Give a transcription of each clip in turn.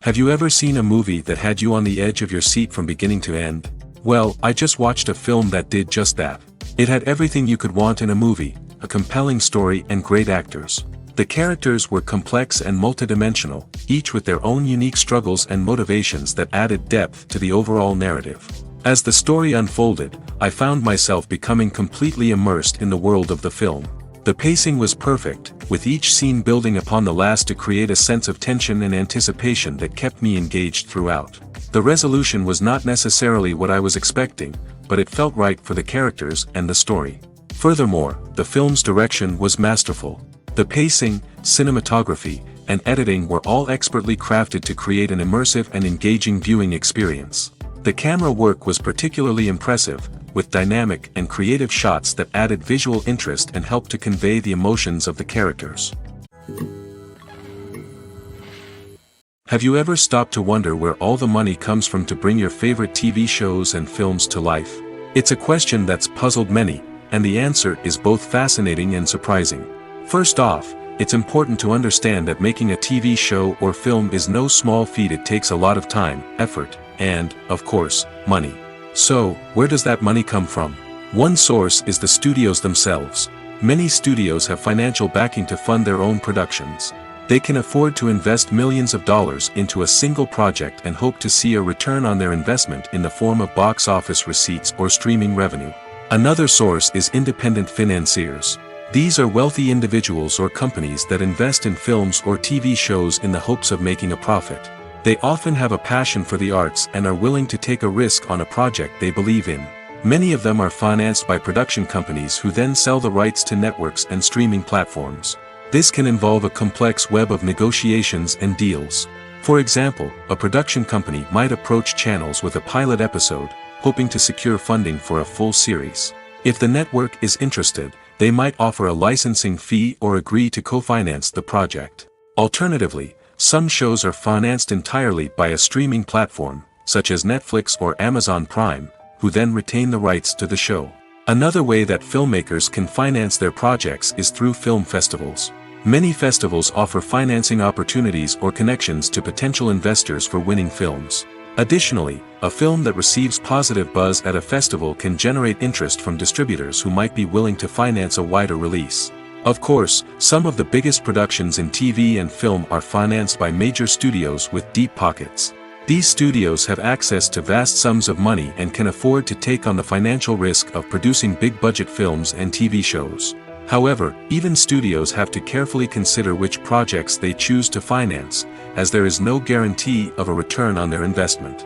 Have you ever seen a movie that had you on the edge of your seat from beginning to end? Well, I just watched a film that did just that. It had everything you could want in a movie, a compelling story and great actors. The characters were complex and multidimensional, each with their own unique struggles and motivations that added depth to the overall narrative. As the story unfolded, I found myself becoming completely immersed in the world of the film. The pacing was perfect, with each scene building upon the last to create a sense of tension and anticipation that kept me engaged throughout. The resolution was not necessarily what I was expecting, but it felt right for the characters and the story. Furthermore, the film's direction was masterful. The pacing, cinematography, and editing were all expertly crafted to create an immersive and engaging viewing experience. The camera work was particularly impressive, with dynamic and creative shots that added visual interest and helped to convey the emotions of the characters. Have you ever stopped to wonder where all the money comes from to bring your favorite TV shows and films to life? It's a question that's puzzled many, and the answer is both fascinating and surprising. First off, it's important to understand that making a TV show or film is no small feat. It takes a lot of time, effort, and, of course, money. So, where does that money come from? One source is the studios themselves. Many studios have financial backing to fund their own productions. They can afford to invest millions of dollars into a single project and hope to see a return on their investment in the form of box office receipts or streaming revenue. Another source is independent financiers. These are wealthy individuals or companies that invest in films or TV shows in the hopes of making a profit. They often have a passion for the arts and are willing to take a risk on a project they believe in. Many of them are financed by production companies who then sell the rights to networks and streaming platforms. This can involve a complex web of negotiations and deals. For example, a production company might approach channels with a pilot episode, hoping to secure funding for a full series. If the network is interested, they might offer a licensing fee or agree to co-finance the project. Alternatively, some shows are financed entirely by a streaming platform, such as Netflix or Amazon Prime, who then retain the rights to the show. Another way that filmmakers can finance their projects is through film festivals. Many festivals offer financing opportunities or connections to potential investors for winning films. Additionally, a film that receives positive buzz at a festival can generate interest from distributors who might be willing to finance a wider release. Of course, some of the biggest productions in TV and film are financed by major studios with deep pockets. These studios have access to vast sums of money and can afford to take on the financial risk of producing big-budget films and TV shows. However, even studios have to carefully consider which projects they choose to finance, as there is no guarantee of a return on their investment.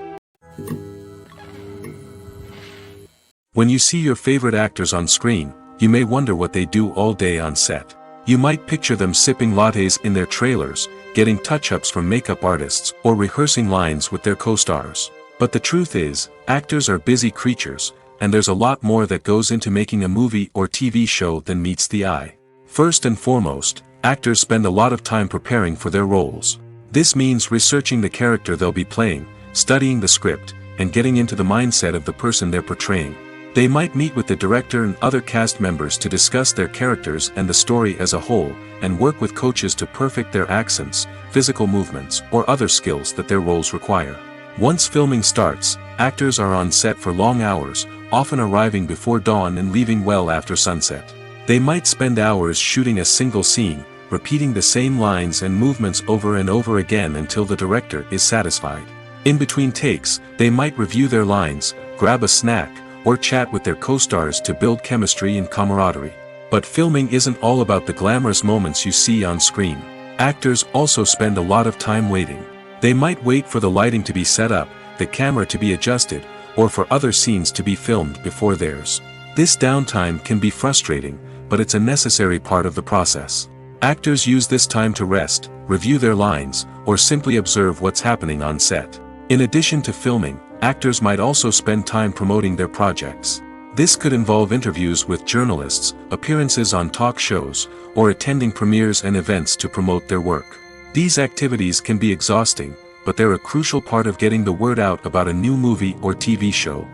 When you see your favorite actors on screen, you may wonder what they do all day on set. You might picture them sipping lattes in their trailers, getting touch-ups from makeup artists, or rehearsing lines with their co-stars. But the truth is, actors are busy creatures, and there's a lot more that goes into making a movie or TV show than meets the eye. First and foremost, actors spend a lot of time preparing for their roles. This means researching the character they'll be playing, studying the script, and getting into the mindset of the person they're portraying. They might meet with the director and other cast members to discuss their characters and the story as a whole, and work with coaches to perfect their accents, physical movements, or other skills that their roles require. Once filming starts, actors are on set for long hours, often arriving before dawn and leaving well after sunset. They might spend hours shooting a single scene, repeating the same lines and movements over and over again until the director is satisfied. In between takes, they might review their lines, grab a snack, or chat with their co-stars to build chemistry and camaraderie. But filming isn't all about the glamorous moments you see on screen. Actors also spend a lot of time waiting. They might wait for the lighting to be set up, the camera to be adjusted, or for other scenes to be filmed before theirs. This downtime can be frustrating, but it's a necessary part of the process. Actors use this time to rest, review their lines, or simply observe what's happening on set. In addition to filming, actors might also spend time promoting their projects. This could involve interviews with journalists, appearances on talk shows, or attending premieres and events to promote their work. These activities can be exhausting, but they're a crucial part of getting the word out about a new movie or TV show.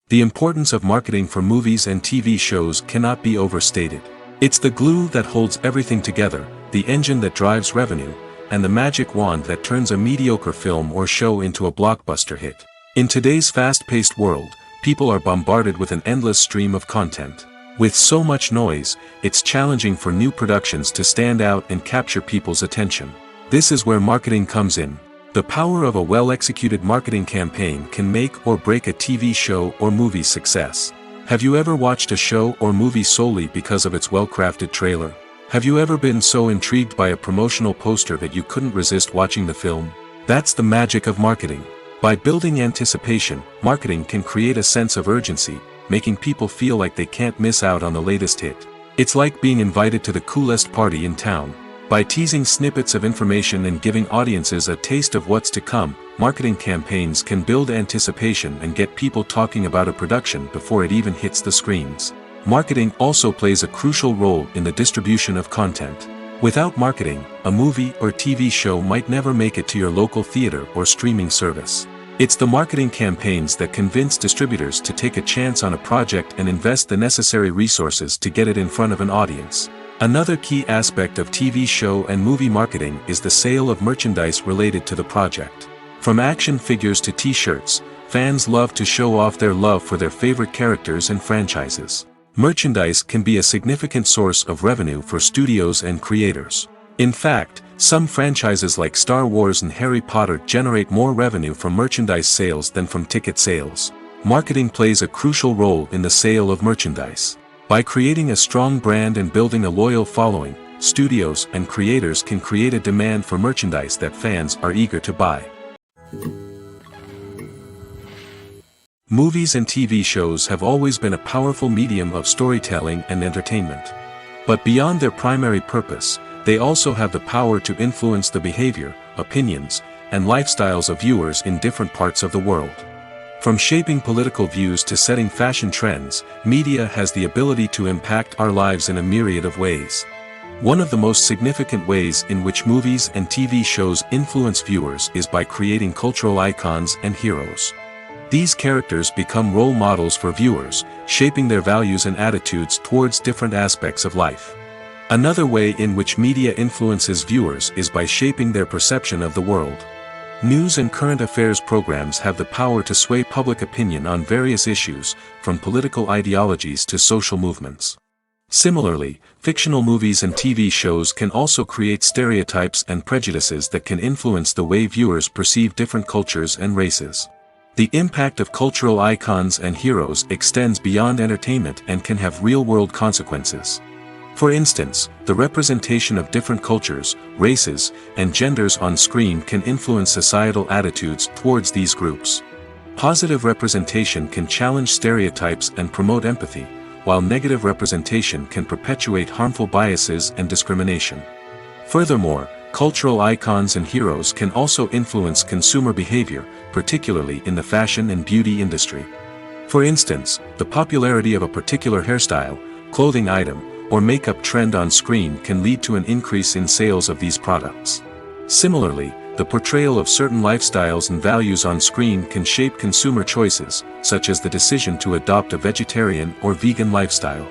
The importance of marketing for movies and TV shows cannot be overstated. It's the glue that holds everything together, the engine that drives revenue, and the magic wand that turns a mediocre film or show into a blockbuster hit. In today's fast-paced world, people are bombarded with an endless stream of content. With so much noise, it's challenging for new productions to stand out and capture people's attention. This is where marketing comes in. The power of a well-executed marketing campaign can make or break a TV show or movie's success. Have you ever watched a show or movie solely because of its well-crafted trailer? Have you ever been so intrigued by a promotional poster that you couldn't resist watching the film? That's the magic of marketing. By building anticipation, marketing can create a sense of urgency, making people feel like they can't miss out on the latest hit. It's like being invited to the coolest party in town. By teasing snippets of information and giving audiences a taste of what's to come, marketing campaigns can build anticipation and get people talking about a production before it even hits the screens. Marketing also plays a crucial role in the distribution of content. Without marketing, a movie or TV show might never make it to your local theater or streaming service. It's the marketing campaigns that convince distributors to take a chance on a project and invest the necessary resources to get it in front of an audience. Another key aspect of TV show and movie marketing is the sale of merchandise related to the project. From action figures to t-shirts, fans love to show off their love for their favorite characters and franchises. Merchandise can be a significant source of revenue for studios and creators. In fact, some franchises like Star Wars and Harry Potter generate more revenue from merchandise sales than from ticket sales. Marketing plays a crucial role in the sale of merchandise. By creating a strong brand and building a loyal following, studios and creators can create a demand for merchandise that fans are eager to buy. Movies and TV shows have always been a powerful medium of storytelling and entertainment. But beyond their primary purpose, they also have the power to influence the behavior, opinions, and lifestyles of viewers in different parts of the world. From shaping political views to setting fashion trends, media has the ability to impact our lives in a myriad of ways. One of the most significant ways in which movies and TV shows influence viewers is by creating cultural icons and heroes. These characters become role models for viewers, shaping their values and attitudes towards different aspects of life. Another way in which media influences viewers is by shaping their perception of the world. News and current affairs programs have the power to sway public opinion on various issues, from political ideologies to social movements. Similarly, fictional movies and TV shows can also create stereotypes and prejudices that can influence the way viewers perceive different cultures and races. The impact of cultural icons and heroes extends beyond entertainment and can have real-world consequences. For instance, the representation of different cultures, races, and genders on screen can influence societal attitudes towards these groups. Positive representation can challenge stereotypes and promote empathy, while negative representation can perpetuate harmful biases and discrimination. Furthermore, cultural icons and heroes can also influence consumer behavior, particularly in the fashion and beauty industry. For instance, the popularity of a particular hairstyle, clothing item, or makeup trend on screen can lead to an increase in sales of these products. Similarly, the portrayal of certain lifestyles and values on screen can shape consumer choices, such as the decision to adopt a vegetarian or vegan lifestyle.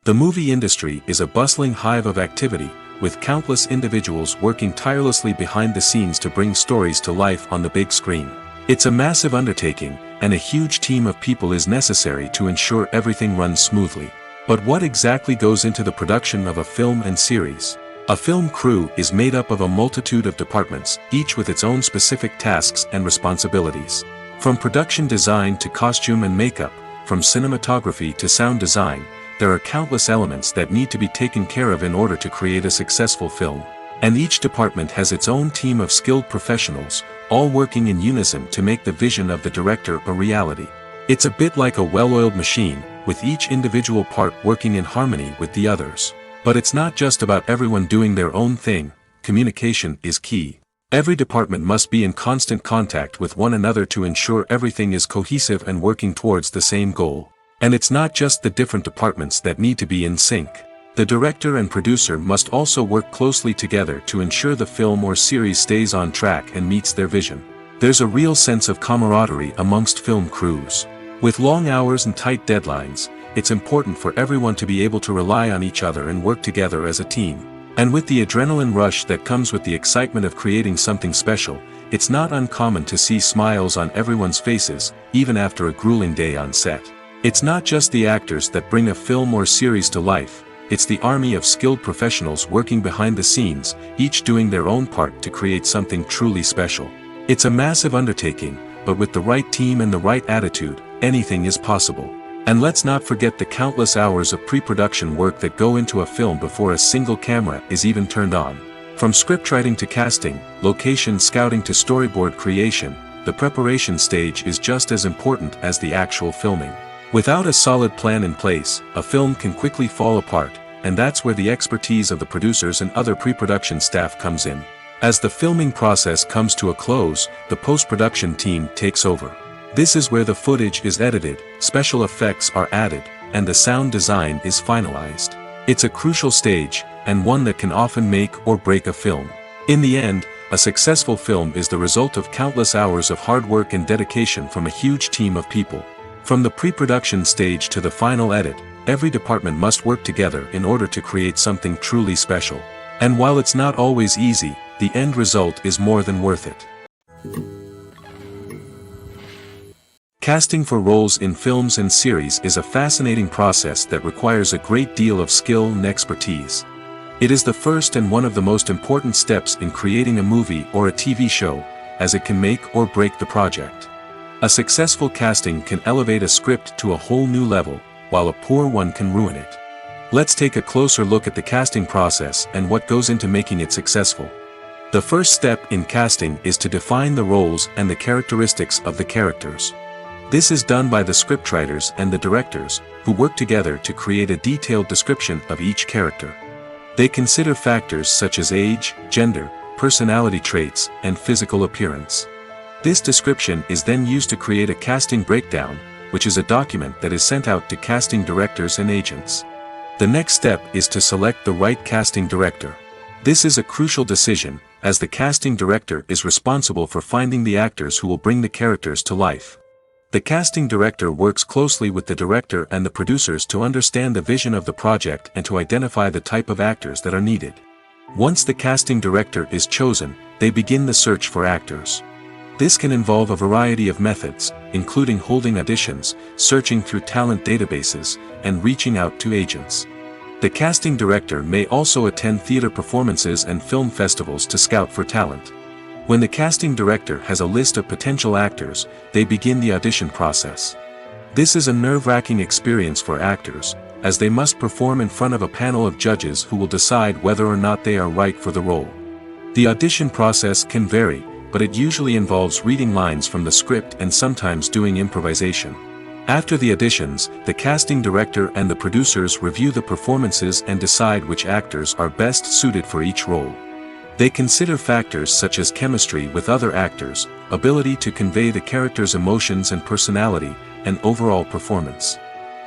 The movie industry is a bustling hive of activity, with countless individuals working tirelessly behind the scenes to bring stories to life on the big screen. It's a massive undertaking, and a huge team of people is necessary to ensure everything runs smoothly. But what exactly goes into the production of a film and series? A film crew is made up of a multitude of departments, each with its own specific tasks and responsibilities. From production design to costume and makeup, from cinematography to sound design, there are countless elements that need to be taken care of in order to create a successful film. And each department has its own team of skilled professionals, all working in unison to make the vision of the director a reality. It's a bit like a well-oiled machine, with each individual part working in harmony with the others. But it's not just about everyone doing their own thing. Communication is key. Every department must be in constant contact with one another to ensure everything is cohesive and working towards the same goal. And it's not just the different departments that need to be in sync. The director and producer must also work closely together to ensure the film or series stays on track and meets their vision. There's a real sense of camaraderie amongst film crews. With long hours and tight deadlines, it's important for everyone to be able to rely on each other and work together as a team. And with the adrenaline rush that comes with the excitement of creating something special, it's not uncommon to see smiles on everyone's faces, even after a grueling day on set. It's not just the actors that bring a film or series to life, it's the army of skilled professionals working behind the scenes, each doing their own part to create something truly special. It's a massive undertaking, but with the right team and the right attitude, anything is possible. And let's not forget the countless hours of pre-production work that go into a film before a single camera is even turned on. From scriptwriting to casting, location scouting to storyboard creation, the preparation stage is just as important as the actual filming. Without a solid plan in place, a film can quickly fall apart, and that's where the expertise of the producers and other pre-production staff comes in. As the filming process comes to a close, the post-production team takes over. This is where the footage is edited, special effects are added, and the sound design is finalized. It's a crucial stage, and one that can often make or break a film. In the end, a successful film is the result of countless hours of hard work and dedication from a huge team of people. From the pre-production stage to the final edit, every department must work together in order to create something truly special. And while it's not always easy, the end result is more than worth it. Casting for roles in films and series is a fascinating process that requires a great deal of skill and expertise. It is the first and one of the most important steps in creating a movie or a TV show, as it can make or break the project. A successful casting can elevate a script to a whole new level, while a poor one can ruin it. Let's take a closer look at the casting process and what goes into making it successful. The first step in casting is to define the roles and the characteristics of the characters. This is done by the scriptwriters and the directors, who work together to create a detailed description of each character. They consider factors such as age, gender, personality traits, and physical appearance. This description is then used to create a casting breakdown, which is a document that is sent out to casting directors and agents. The next step is to select the right casting director. This is a crucial decision, as the casting director is responsible for finding the actors who will bring the characters to life. The casting director works closely with the director and the producers to understand the vision of the project and to identify the type of actors that are needed. Once the casting director is chosen, they begin the search for actors. This can involve a variety of methods, including holding auditions, searching through talent databases, and reaching out to agents. The casting director may also attend theater performances and film festivals to scout for talent. When the casting director has a list of potential actors, they begin the audition process. This is a nerve-wracking experience for actors, as they must perform in front of a panel of judges who will decide whether or not they are right for the role. The audition process can vary, but it usually involves reading lines from the script and sometimes doing improvisation. After the auditions, the casting director and the producers review the performances and decide which actors are best suited for each role. They consider factors such as chemistry with other actors, ability to convey the character's emotions and personality, and overall performance.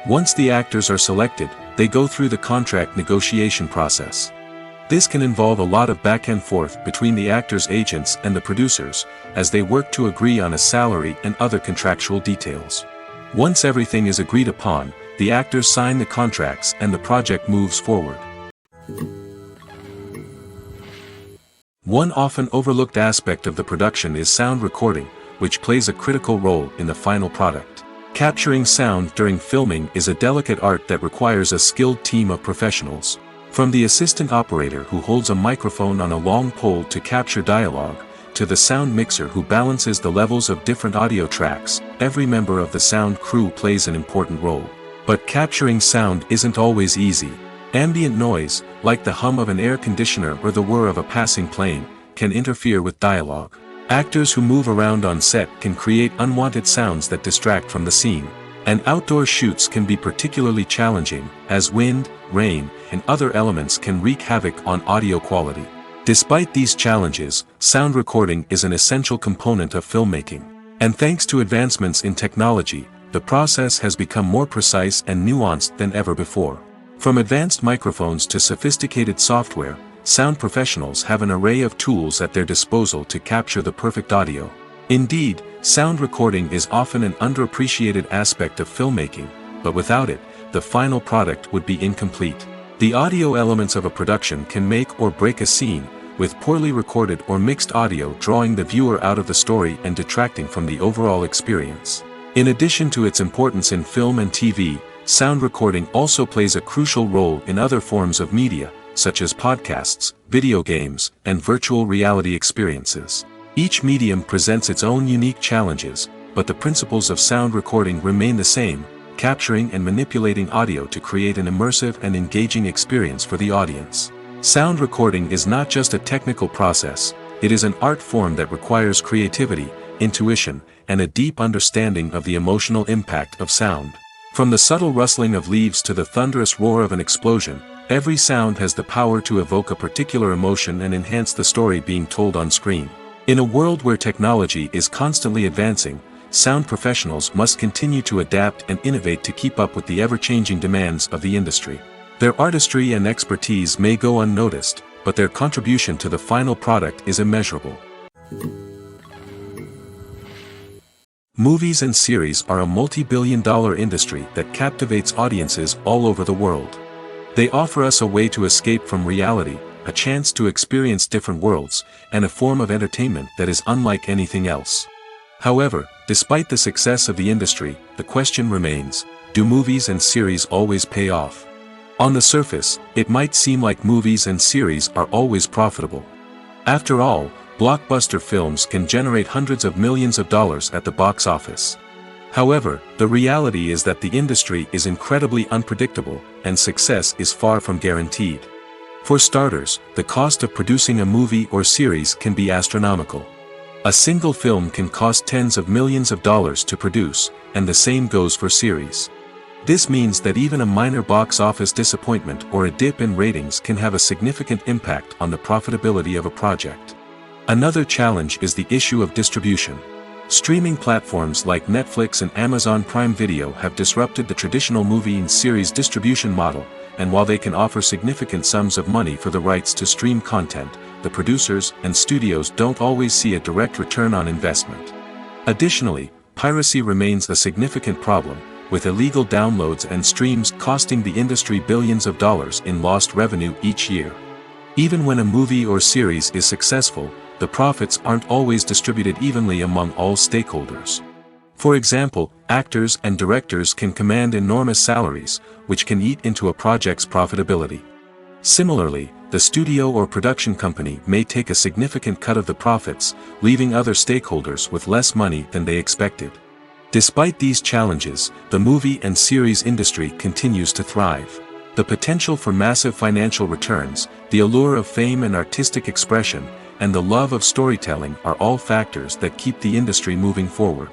Once the actors are selected, they go through the contract negotiation process. This can involve a lot of back and forth between the actors' agents and the producers, as they work to agree on a salary and other contractual details. Once everything is agreed upon, the actors sign the contracts and the project moves forward. One often overlooked aspect of the production is sound recording, which plays a critical role in the final product. Capturing sound during filming is a delicate art that requires a skilled team of professionals. From the assistant operator who holds a microphone on a long pole to capture dialogue, to the sound mixer who balances the levels of different audio tracks, every member of the sound crew plays an important role. But capturing sound isn't always easy. Ambient noise, like the hum of an air conditioner or the whir of a passing plane, can interfere with dialogue. Actors who move around on set can create unwanted sounds that distract from the scene. And outdoor shoots can be particularly challenging, as wind, rain, and other elements can wreak havoc on audio quality. Despite these challenges, sound recording is an essential component of filmmaking. And thanks to advancements in technology, the process has become more precise and nuanced than ever before. From advanced microphones to sophisticated software, sound professionals have an array of tools at their disposal to capture the perfect audio. Indeed, sound recording is often an underappreciated aspect of filmmaking, but without it, the final product would be incomplete. The audio elements of a production can make or break a scene, with poorly recorded or mixed audio drawing the viewer out of the story and detracting from the overall experience. In addition to its importance in film and TV, sound recording also plays a crucial role in other forms of media, such as podcasts, video games, and virtual reality experiences. Each medium presents its own unique challenges, but the principles of sound recording remain the same, capturing and manipulating audio to create an immersive and engaging experience for the audience. Sound recording is not just a technical process, it is an art form that requires creativity, intuition, and a deep understanding of the emotional impact of sound. From the subtle rustling of leaves to the thunderous roar of an explosion, every sound has the power to evoke a particular emotion and enhance the story being told on screen. In a world where technology is constantly advancing, sound professionals must continue to adapt and innovate to keep up with the ever-changing demands of the industry. Their artistry and expertise may go unnoticed, but their contribution to the final product is immeasurable. Movies and series are a multi-billion-dollar industry that captivates audiences all over the world. They offer us a way to escape from reality, a chance to experience different worlds, and a form of entertainment that is unlike anything else. However, despite the success of the industry, the question remains, do movies and series always pay off? On the surface, it might seem like movies and series are always profitable. After all, blockbuster films can generate hundreds of millions of dollars at the box office. However, the reality is that the industry is incredibly unpredictable, and success is far from guaranteed. For starters, the cost of producing a movie or series can be astronomical. A single film can cost tens of millions of dollars to produce, and the same goes for series. This means that even a minor box office disappointment or a dip in ratings can have a significant impact on the profitability of a project. Another challenge is the issue of distribution. Streaming platforms like Netflix and Amazon Prime Video have disrupted the traditional movie and series distribution model, and while they can offer significant sums of money for the rights to stream content, the producers and studios don't always see a direct return on investment. Additionally, piracy remains a significant problem, with illegal downloads and streams costing the industry billions of dollars in lost revenue each year. Even when a movie or series is successful, the profits aren't always distributed evenly among all stakeholders. For example, actors and directors can command enormous salaries, which can eat into a project's profitability. Similarly, the studio or production company may take a significant cut of the profits, leaving other stakeholders with less money than they expected. Despite these challenges, the movie and series industry continues to thrive. The potential for massive financial returns, the allure of fame and artistic expression, and the love of storytelling are all factors that keep the industry moving forward.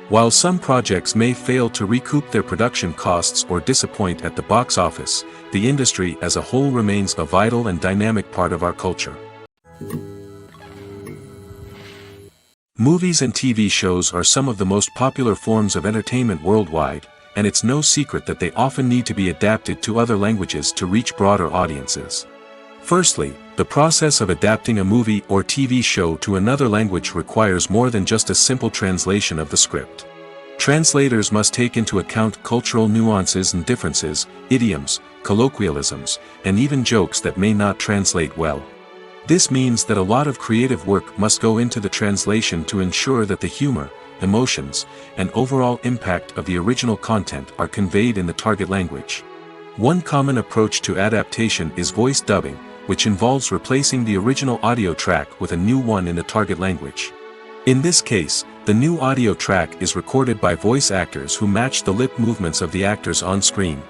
While some projects may fail to recoup their production costs or disappoint at the box office, the industry as a whole remains a vital and dynamic part of our culture. Movies and TV shows are some of the most popular forms of entertainment worldwide, and it's no secret that they often need to be adapted to other languages to reach broader audiences. Firstly, the process of adapting a movie or TV show to another language requires more than just a simple translation of the script. Translators must take into account cultural nuances and differences, idioms, colloquialisms, and even jokes that may not translate well. This means that a lot of creative work must go into the translation to ensure that the humor, emotions, and overall impact of the original content are conveyed in the target language. One common approach to adaptation is voice dubbing, which involves replacing the original audio track with a new one in the target language. In this case, the new audio track is recorded by voice actors who match the lip movements of the actors on screen.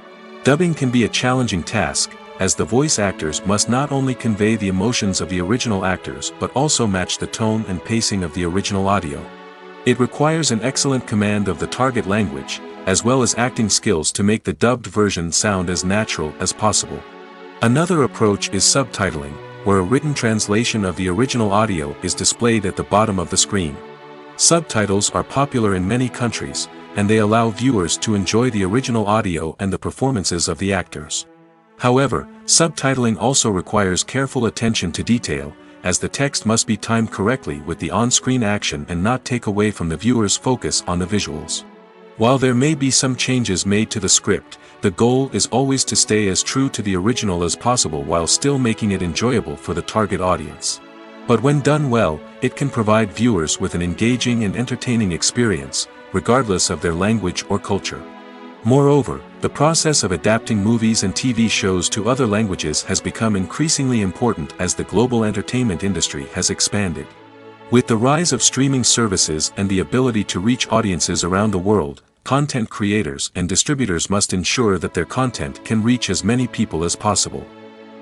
Dubbing can be a challenging task, as the voice actors must not only convey the emotions of the original actors but also match the tone and pacing of the original audio. It requires an excellent command of the target language, as well as acting skills to make the dubbed version sound as natural as possible. Another approach is subtitling, where a written translation of the original audio is displayed at the bottom of the screen. Subtitles are popular in many countries, and they allow viewers to enjoy the original audio and the performances of the actors. However, subtitling also requires careful attention to detail, as the text must be timed correctly with the on-screen action and not take away from the viewer's focus on the visuals. While there may be some changes made to the script, the goal is always to stay as true to the original as possible while still making it enjoyable for the target audience. But when done well, it can provide viewers with an engaging and entertaining experience, regardless of their language or culture. Moreover, the process of adapting movies and TV shows to other languages has become increasingly important as the global entertainment industry has expanded. With the rise of streaming services and the ability to reach audiences around the world, content creators and distributors must ensure that their content can reach as many people as possible.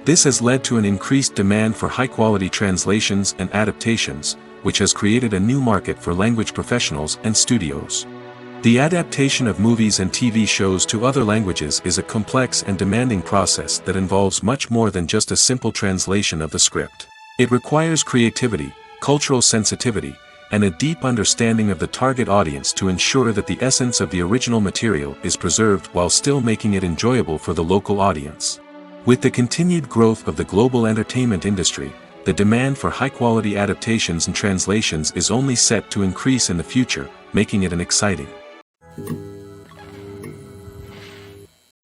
This has led to an increased demand for high-quality translations and adaptations, which has created a new market for language professionals and studios. The adaptation of movies and TV shows to other languages is a complex and demanding process that involves much more than just a simple translation of the script. It requires creativity, cultural sensitivity, and a deep understanding of the target audience to ensure that the essence of the original material is preserved while still making it enjoyable for the local audience. With the continued growth of the global entertainment industry, the demand for high-quality adaptations and translations is only set to increase in the future, making it an exciting.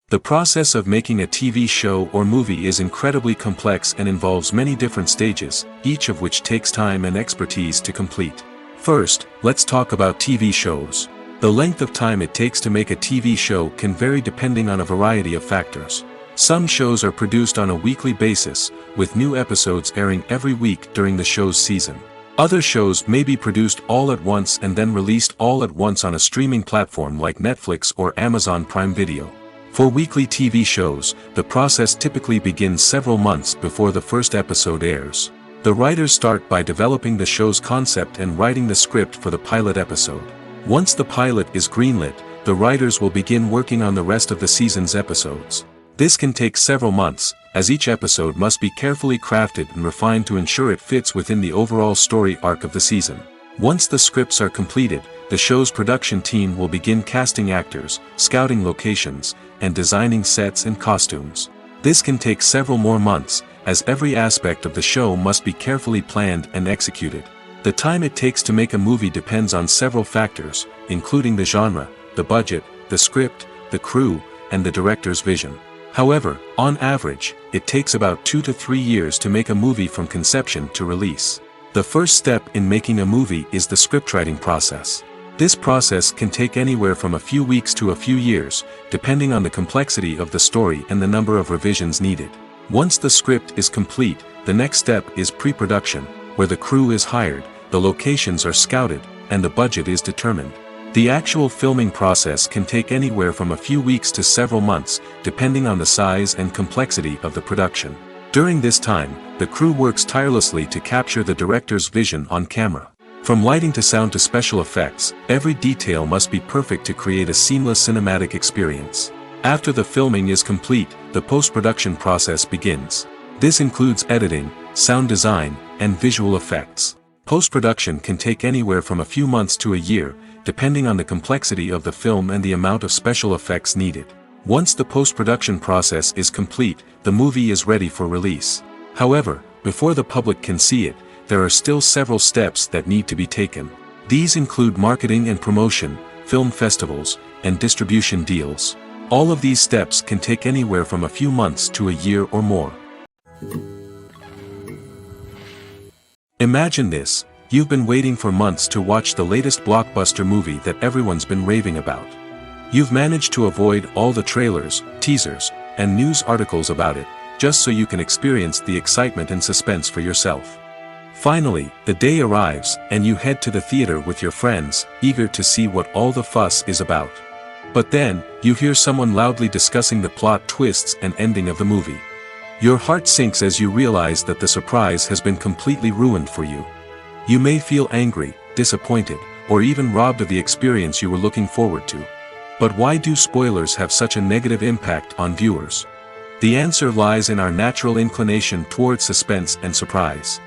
The process of making a TV show or movie is incredibly complex and involves many different stages, each of which takes time and expertise to complete. First, let's talk about TV shows. The length of time it takes to make a TV show can vary depending on a variety of factors. Some shows are produced on a weekly basis, with new episodes airing every week during the show's season. Other shows may be produced all at once and then released all at once on a streaming platform like Netflix or Amazon Prime Video. For weekly TV shows, the process typically begins several months before the first episode airs. The writers start by developing the show's concept and writing the script for the pilot episode. Once the pilot is greenlit, the writers will begin working on the rest of the season's episodes. This can take several months, as each episode must be carefully crafted and refined to ensure it fits within the overall story arc of the season. Once the scripts are completed, the show's production team will begin casting actors, scouting locations, and designing sets and costumes. This can take several more months, as every aspect of the show must be carefully planned and executed. The time it takes to make a movie depends on several factors, including the genre, the budget, the script, the crew, and the director's vision. However, on average, it takes about 2 to 3 years to make a movie from conception to release. The first step in making a movie is the scriptwriting process. This process can take anywhere from a few weeks to a few years, depending on the complexity of the story and the number of revisions needed. Once the script is complete, the next step is pre-production, where the crew is hired, the locations are scouted, and the budget is determined. The actual filming process can take anywhere from a few weeks to several months, depending on the size and complexity of the production. During this time, the crew works tirelessly to capture the director's vision on camera. From lighting to sound to special effects, every detail must be perfect to create a seamless cinematic experience. After the filming is complete, the post-production process begins. This includes editing, sound design, and visual effects. Post-production can take anywhere from a few months to a year, depending on the complexity of the film and the amount of special effects needed. Once the post-production process is complete, the movie is ready for release. However, before the public can see it, there are still several steps that need to be taken. These include marketing and promotion, film festivals, and distribution deals. All of these steps can take anywhere from a few months to a year or more. Imagine this: you've been waiting for months to watch the latest blockbuster movie that everyone's been raving about. You've managed to avoid all the trailers, teasers, and news articles about it, just so you can experience the excitement and suspense for yourself. Finally, the day arrives, and you head to the theater with your friends, eager to see what all the fuss is about. But then, you hear someone loudly discussing the plot twists and ending of the movie. Your heart sinks as you realize that the surprise has been completely ruined for you. You may feel angry, disappointed, or even robbed of the experience you were looking forward to. But why do spoilers have such a negative impact on viewers? The answer lies in our natural inclination toward suspense and surprise.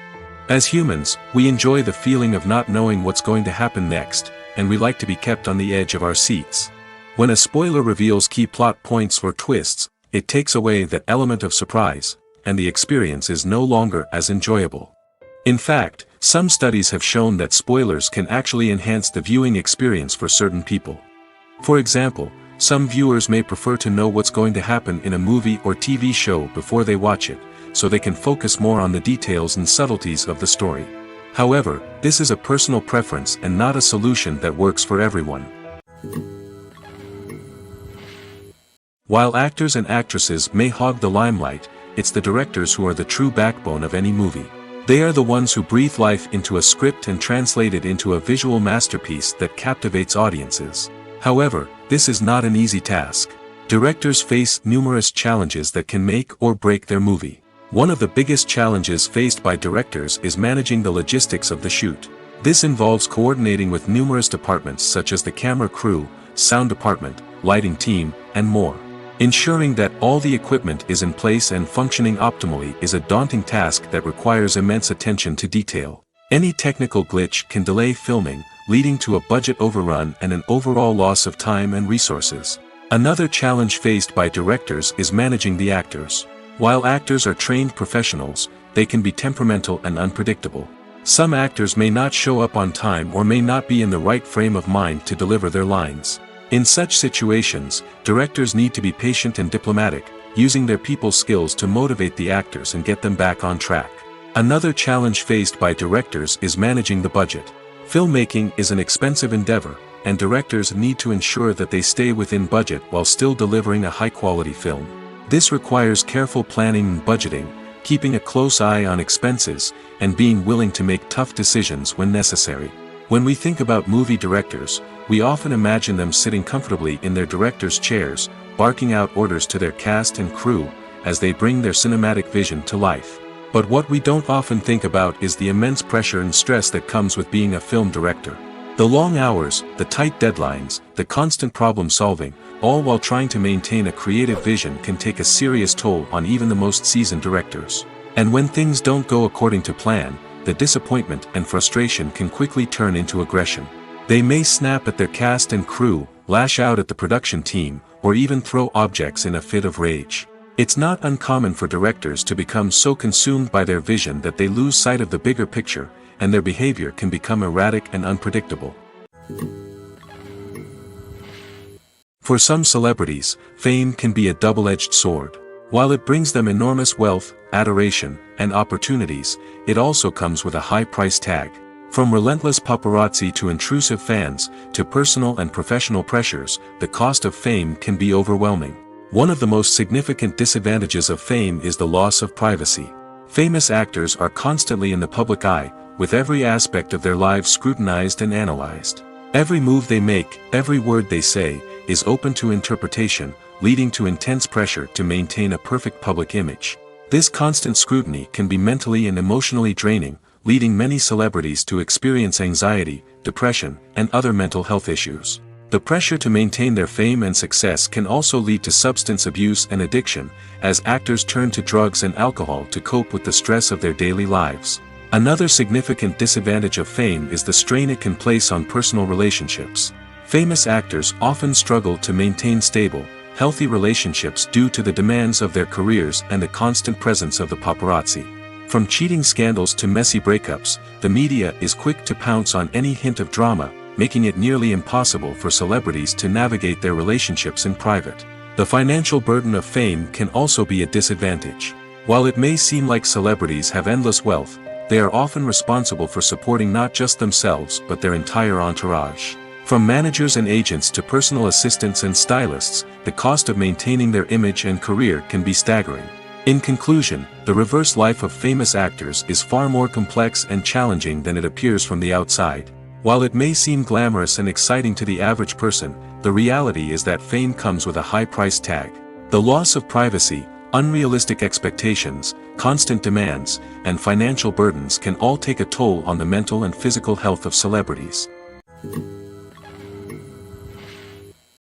As humans, we enjoy the feeling of not knowing what's going to happen next, and we like to be kept on the edge of our seats. When a spoiler reveals key plot points or twists, it takes away that element of surprise, and the experience is no longer as enjoyable. In fact, some studies have shown that spoilers can actually enhance the viewing experience for certain people. For example, some viewers may prefer to know what's going to happen in a movie or TV show before they watch it, so they can focus more on the details and subtleties of the story. However, this is a personal preference and not a solution that works for everyone. While actors and actresses may hog the limelight, it's the directors who are the true backbone of any movie. They are the ones who breathe life into a script and translate it into a visual masterpiece that captivates audiences. However, this is not an easy task. Directors face numerous challenges that can make or break their movie. One of the biggest challenges faced by directors is managing the logistics of the shoot. This involves coordinating with numerous departments such as the camera crew, sound department, lighting team, and more. Ensuring that all the equipment is in place and functioning optimally is a daunting task that requires immense attention to detail. Any technical glitch can delay filming, leading to a budget overrun and an overall loss of time and resources. Another challenge faced by directors is managing the actors. While actors are trained professionals, they can be temperamental and unpredictable. Some actors may not show up on time or may not be in the right frame of mind to deliver their lines. In such situations, directors need to be patient and diplomatic, using their people skills to motivate the actors and get them back on track. Another challenge faced by directors is managing the budget. Filmmaking is an expensive endeavor, and directors need to ensure that they stay within budget while still delivering a high-quality film. This requires careful planning and budgeting, keeping a close eye on expenses, and being willing to make tough decisions when necessary. When we think about movie directors, we often imagine them sitting comfortably in their director's chairs, barking out orders to their cast and crew, as they bring their cinematic vision to life. But what we don't often think about is the immense pressure and stress that comes with being a film director. The long hours, the tight deadlines, the constant problem solving, all while trying to maintain a creative vision can take a serious toll on even the most seasoned directors. And when things don't go according to plan, the disappointment and frustration can quickly turn into aggression. They may snap at their cast and crew, lash out at the production team, or even throw objects in a fit of rage. It's not uncommon for directors to become so consumed by their vision that they lose sight of the bigger picture, and their behavior can become erratic and unpredictable. For some celebrities, fame can be a double-edged sword. While it brings them enormous wealth, adoration, and opportunities, it also comes with a high price tag. From relentless paparazzi to intrusive fans, to personal and professional pressures, the cost of fame can be overwhelming. One of the most significant disadvantages of fame is the loss of privacy. Famous actors are constantly in the public eye, with every aspect of their lives scrutinized and analyzed. Every move they make, every word they say, is open to interpretation, leading to intense pressure to maintain a perfect public image. This constant scrutiny can be mentally and emotionally draining, leading many celebrities to experience anxiety, depression, and other mental health issues. The pressure to maintain their fame and success can also lead to substance abuse and addiction, as actors turn to drugs and alcohol to cope with the stress of their daily lives. Another significant disadvantage of fame is the strain it can place on personal relationships. Famous actors often struggle to maintain stable, healthy relationships due to the demands of their careers and the constant presence of the paparazzi. From cheating scandals to messy breakups, the media is quick to pounce on any hint of drama, making it nearly impossible for celebrities to navigate their relationships in private. The financial burden of fame can also be a disadvantage. While it may seem like celebrities have endless wealth, they are often responsible for supporting not just themselves but their entire entourage. From managers and agents to personal assistants and stylists, the cost of maintaining their image and career can be staggering. In conclusion, the reverse life of famous actors is far more complex and challenging than it appears from the outside. While it may seem glamorous and exciting to the average person, the reality is that fame comes with a high price tag. The loss of privacy, unrealistic expectations, constant demands, and financial burdens can all take a toll on the mental and physical health of celebrities.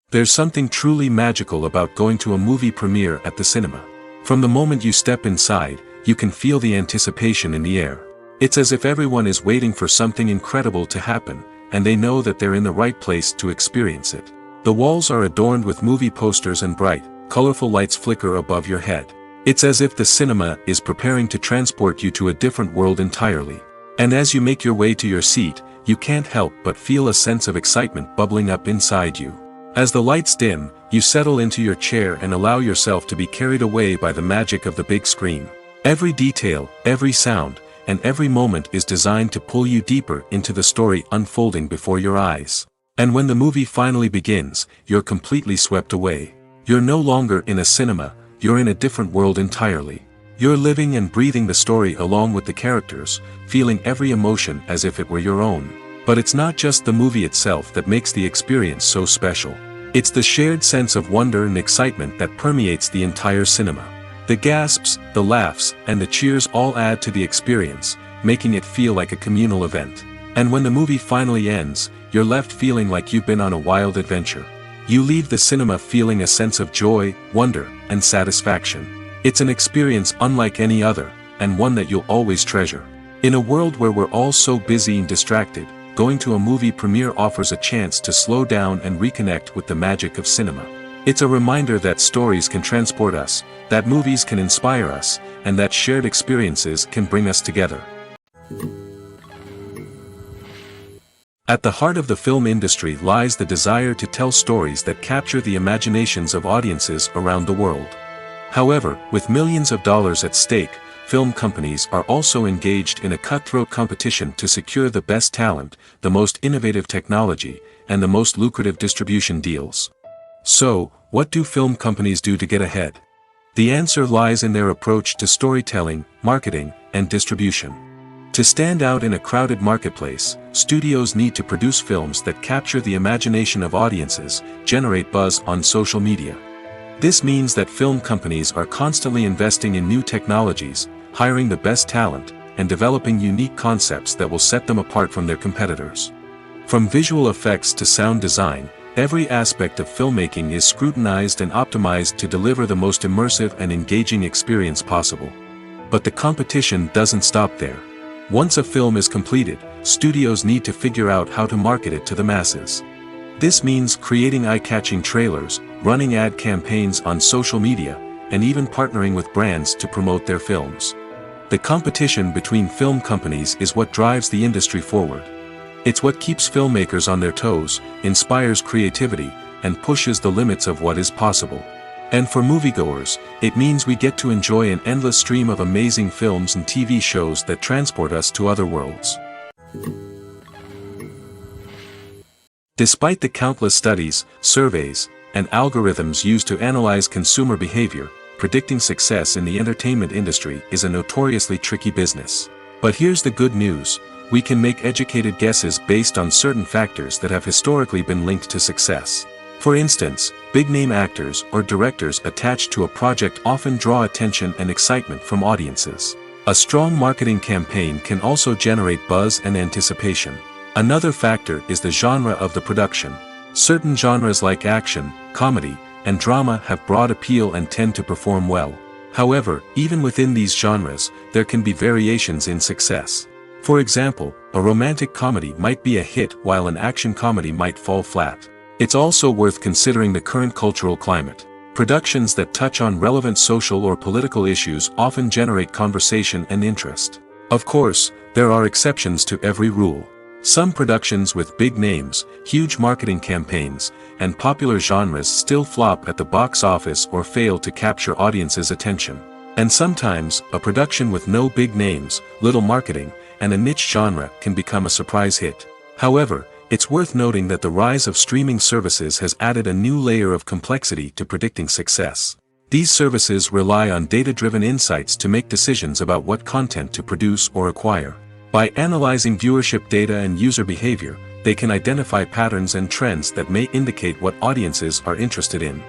There's something truly magical about going to a movie premiere at the cinema. From the moment you step inside, you can feel the anticipation in the air. It's as if everyone is waiting for something incredible to happen, and they know that they're in the right place to experience it. The walls are adorned with movie posters and bright, colorful lights flicker above your head. It's as if the cinema is preparing to transport you to a different world entirely. And as you make your way to your seat, you can't help but feel a sense of excitement bubbling up inside you. As the lights dim, you settle into your chair and allow yourself to be carried away by the magic of the big screen. Every detail, every sound, and every moment is designed to pull you deeper into the story unfolding before your eyes. And when the movie finally begins, you're completely swept away. You're no longer in a cinema, you're in a different world entirely. You're living and breathing the story along with the characters, feeling every emotion as if it were your own. But it's not just the movie itself that makes the experience so special. It's the shared sense of wonder and excitement that permeates the entire cinema. The gasps, the laughs, and the cheers all add to the experience, making it feel like a communal event. And when the movie finally ends, you're left feeling like you've been on a wild adventure. You leave the cinema feeling a sense of joy, wonder, and satisfaction. It's an experience unlike any other, and one that you'll always treasure. In a world where we're all so busy and distracted, going to a movie premiere offers a chance to slow down and reconnect with the magic of cinema. It's a reminder that stories can transport us, that movies can inspire us, and that shared experiences can bring us together. At the heart of the film industry lies the desire to tell stories that capture the imaginations of audiences around the world. However, with millions of dollars at stake, film companies are also engaged in a cutthroat competition to secure the best talent, the most innovative technology, and the most lucrative distribution deals. So, what do film companies do to get ahead? The answer lies in their approach to storytelling, marketing, and distribution. To stand out in a crowded marketplace, studios need to produce films that capture the imagination of audiences, generate buzz on social media. This means that film companies are constantly investing in new technologies, hiring the best talent, and developing unique concepts that will set them apart from their competitors. From visual effects to sound design, every aspect of filmmaking is scrutinized and optimized to deliver the most immersive and engaging experience possible. But the competition doesn't stop there. Once a film is completed, studios need to figure out how to market it to the masses. This means creating eye-catching trailers, running ad campaigns on social media, and even partnering with brands to promote their films. The competition between film companies is what drives the industry forward. It's what keeps filmmakers on their toes, inspires creativity, and pushes the limits of what is possible. And for moviegoers, it means we get to enjoy an endless stream of amazing films and TV shows that transport us to other worlds. Despite the countless studies, surveys, and algorithms used to analyze consumer behavior, predicting success in the entertainment industry is a notoriously tricky business. But here's the good news: we can make educated guesses based on certain factors that have historically been linked to success. For instance, big-name actors or directors attached to a project often draw attention and excitement from audiences. A strong marketing campaign can also generate buzz and anticipation. Another factor is the genre of the production. Certain genres like action, comedy, and drama have broad appeal and tend to perform well. However, even within these genres, there can be variations in success. For example, a romantic comedy might be a hit while an action comedy might fall flat. It's also worth considering the current cultural climate. Productions that touch on relevant social or political issues often generate conversation and interest. Of course, there are exceptions to every rule. Some productions with big names, huge marketing campaigns, and popular genres still flop at the box office or fail to capture audiences' attention. And sometimes, a production with no big names, little marketing, and a niche genre can become a surprise hit. However, it's worth noting that the rise of streaming services has added a new layer of complexity to predicting success. These services rely on data-driven insights to make decisions about what content to produce or acquire. By analyzing viewership data and user behavior, they can identify patterns and trends that may indicate what audiences are interested in.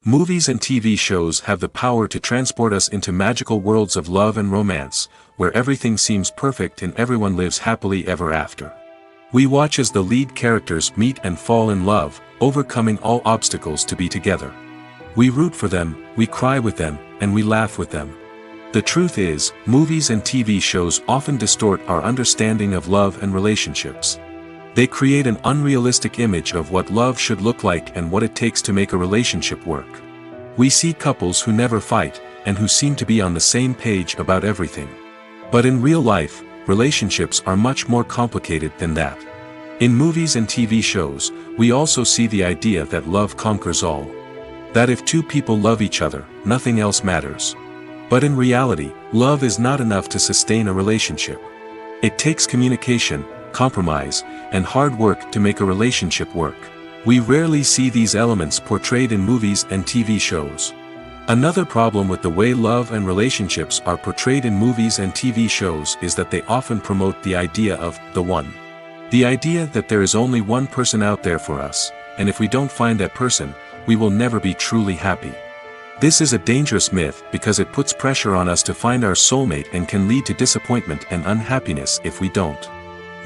Movies and TV shows have the power to transport us into magical worlds of love and romance, where everything seems perfect and everyone lives happily ever after. We watch as the lead characters meet and fall in love, overcoming all obstacles to be together. We root for them, we cry with them, and we laugh with them. The truth is, movies and TV shows often distort our understanding of love and relationships. They create an unrealistic image of what love should look like and what it takes to make a relationship work. We see couples who never fight, and who seem to be on the same page about everything. But in real life, relationships are much more complicated than that. In movies and TV shows, we also see the idea that love conquers all. That if two people love each other, nothing else matters. But in reality, love is not enough to sustain a relationship. It takes communication, compromise, and hard work to make a relationship work. We rarely see these elements portrayed in movies and TV shows. Another problem with the way love and relationships are portrayed in movies and TV shows is that they often promote the idea of the one. The idea that there is only one person out there for us, and if we don't find that person, we will never be truly happy. This is a dangerous myth because it puts pressure on us to find our soulmate and can lead to disappointment and unhappiness if we don't.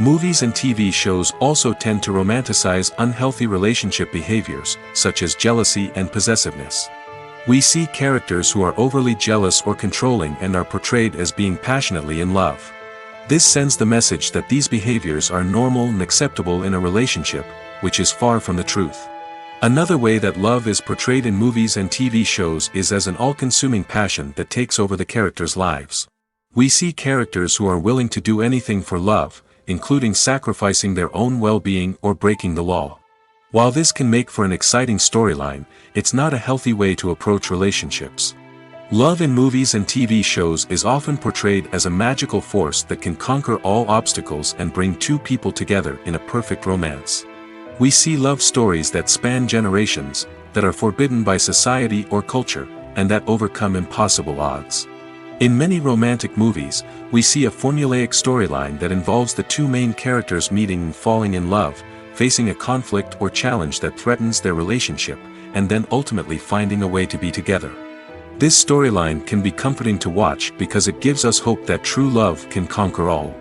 Movies and TV shows also tend to romanticize unhealthy relationship behaviors, such as jealousy and possessiveness. We see characters who are overly jealous or controlling and are portrayed as being passionately in love. This sends the message that these behaviors are normal and acceptable in a relationship, which is far from the truth. Another way that love is portrayed in movies and TV shows is as an all-consuming passion that takes over the characters' lives. We see characters who are willing to do anything for love, including sacrificing their own well-being or breaking the law. While this can make for an exciting storyline, it's not a healthy way to approach relationships. Love in movies and TV shows is often portrayed as a magical force that can conquer all obstacles and bring two people together in a perfect romance. We see love stories that span generations, that are forbidden by society or culture, and that overcome impossible odds. In many romantic movies, we see a formulaic storyline that involves the two main characters meeting and falling in love, facing a conflict or challenge that threatens their relationship, and then ultimately finding a way to be together. This storyline can be comforting to watch because it gives us hope that true love can conquer all.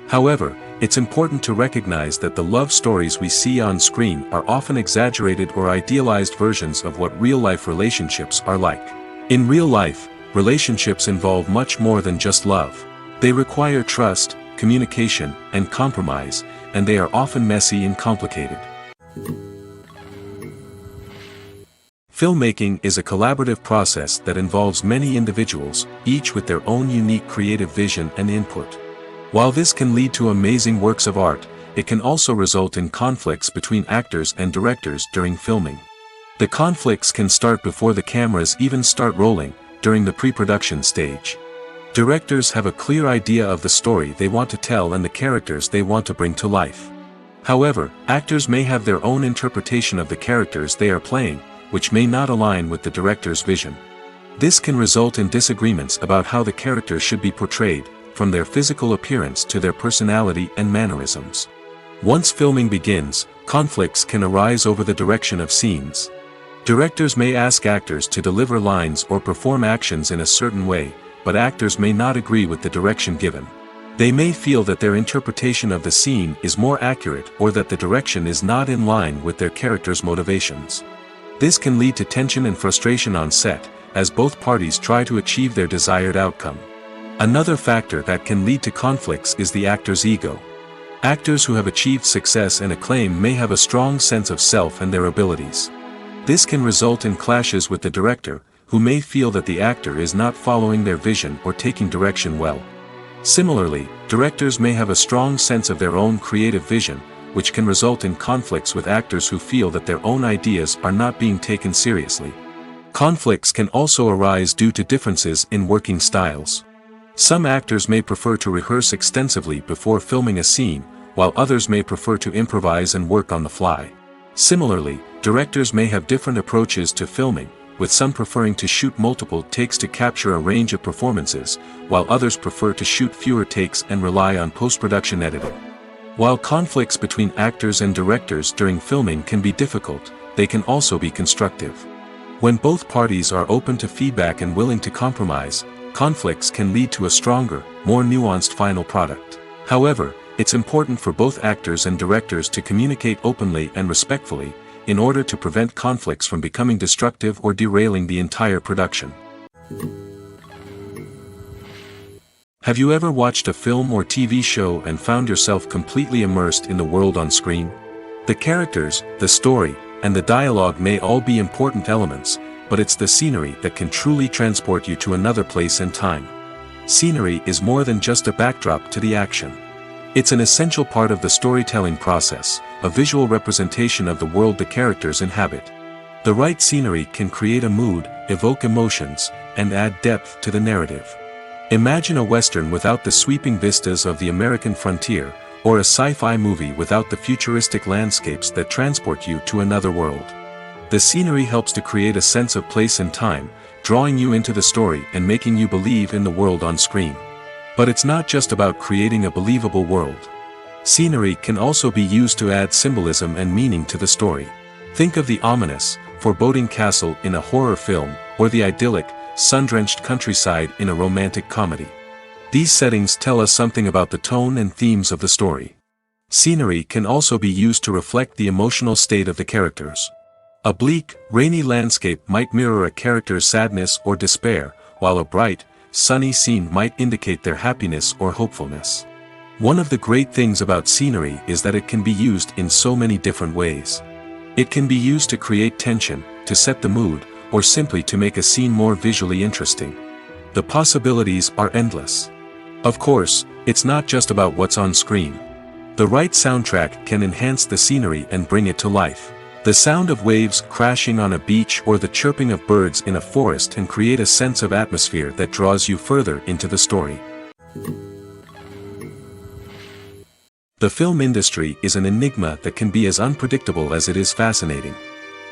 However, it's important to recognize that the love stories we see on screen are often exaggerated or idealized versions of what real-life relationships are like. In real life, relationships involve much more than just love. They require trust, communication, and compromise, and they are often messy and complicated. Filmmaking is a collaborative process that involves many individuals, each with their own unique creative vision and input. While this can lead to amazing works of art, it can also result in conflicts between actors and directors during filming. The conflicts can start before the cameras even start rolling, during the pre-production stage. Directors have a clear idea of the story they want to tell and the characters they want to bring to life. However, actors may have their own interpretation of the characters they are playing, which may not align with the director's vision. This can result in disagreements about how the characters should be portrayed, from their physical appearance to their personality and mannerisms. Once filming begins, conflicts can arise over the direction of scenes. Directors may ask actors to deliver lines or perform actions in a certain way, but actors may not agree with the direction given. They may feel that their interpretation of the scene is more accurate or that the direction is not in line with their character's motivations. This can lead to tension and frustration on set, as both parties try to achieve their desired outcome. Another factor that can lead to conflicts is the actor's ego. Actors who have achieved success and acclaim may have a strong sense of self and their abilities. This can result in clashes with the director, who may feel that the actor is not following their vision or taking direction well. Similarly, directors may have a strong sense of their own creative vision, which can result in conflicts with actors who feel that their own ideas are not being taken seriously. Conflicts can also arise due to differences in working styles. Some actors may prefer to rehearse extensively before filming a scene, while others may prefer to improvise and work on the fly. Similarly, directors may have different approaches to filming, with some preferring to shoot multiple takes to capture a range of performances, while others prefer to shoot fewer takes and rely on post-production editing. While conflicts between actors and directors during filming can be difficult, they can also be constructive. When both parties are open to feedback and willing to compromise, conflicts can lead to a stronger, more nuanced final product. However, it's important for both actors and directors to communicate openly and respectfully, in order to prevent conflicts from becoming destructive or derailing the entire production. Have you ever watched a film or TV show and found yourself completely immersed in the world on screen? The characters, the story, and the dialogue may all be important elements, but it's the scenery that can truly transport you to another place and time. Scenery is more than just a backdrop to the action. It's an essential part of the storytelling process, a visual representation of the world the characters inhabit. The right scenery can create a mood, evoke emotions, and add depth to the narrative. Imagine a Western without the sweeping vistas of the American frontier, or a sci-fi movie without the futuristic landscapes that transport you to another world. The scenery helps to create a sense of place and time, drawing you into the story and making you believe in the world on screen. But it's not just about creating a believable world. Scenery can also be used to add symbolism and meaning to the story. Think of the ominous, foreboding castle in a horror film, or the idyllic, sun-drenched countryside in a romantic comedy. These settings tell us something about the tone and themes of the story. Scenery can also be used to reflect the emotional state of the characters. A bleak, rainy landscape might mirror a character's sadness or despair, while a bright, sunny scene might indicate their happiness or hopefulness. One of the great things about scenery is that it can be used in so many different ways. It can be used to create tension, to set the mood, or simply to make a scene more visually interesting. The possibilities are endless. Of course, it's not just about what's on screen. The right soundtrack can enhance the scenery and bring it to life. The sound of waves crashing on a beach or the chirping of birds in a forest can create a sense of atmosphere that draws you further into the story. The film industry is an enigma that can be as unpredictable as it is fascinating.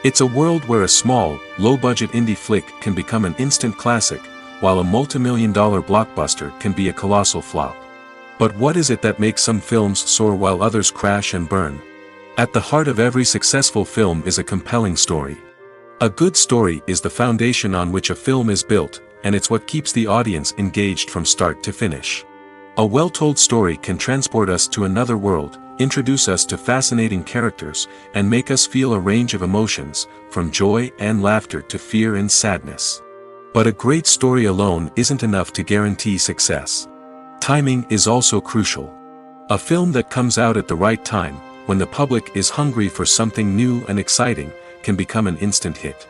It's a world where a small, low-budget indie flick can become an instant classic, while a multi-million-dollar blockbuster can be a colossal flop. But what is it that makes some films soar while others crash and burn? At the heart of every successful film is a compelling story. A good story is the foundation on which a film is built, and it's what keeps the audience engaged from start to finish. A well-told story can transport us to another world, introduce us to fascinating characters, and make us feel a range of emotions, from joy and laughter to fear and sadness. But a great story alone isn't enough to guarantee success. Timing is also crucial. A film that comes out at the right time, when the public is hungry for something new and exciting, can become an instant hit.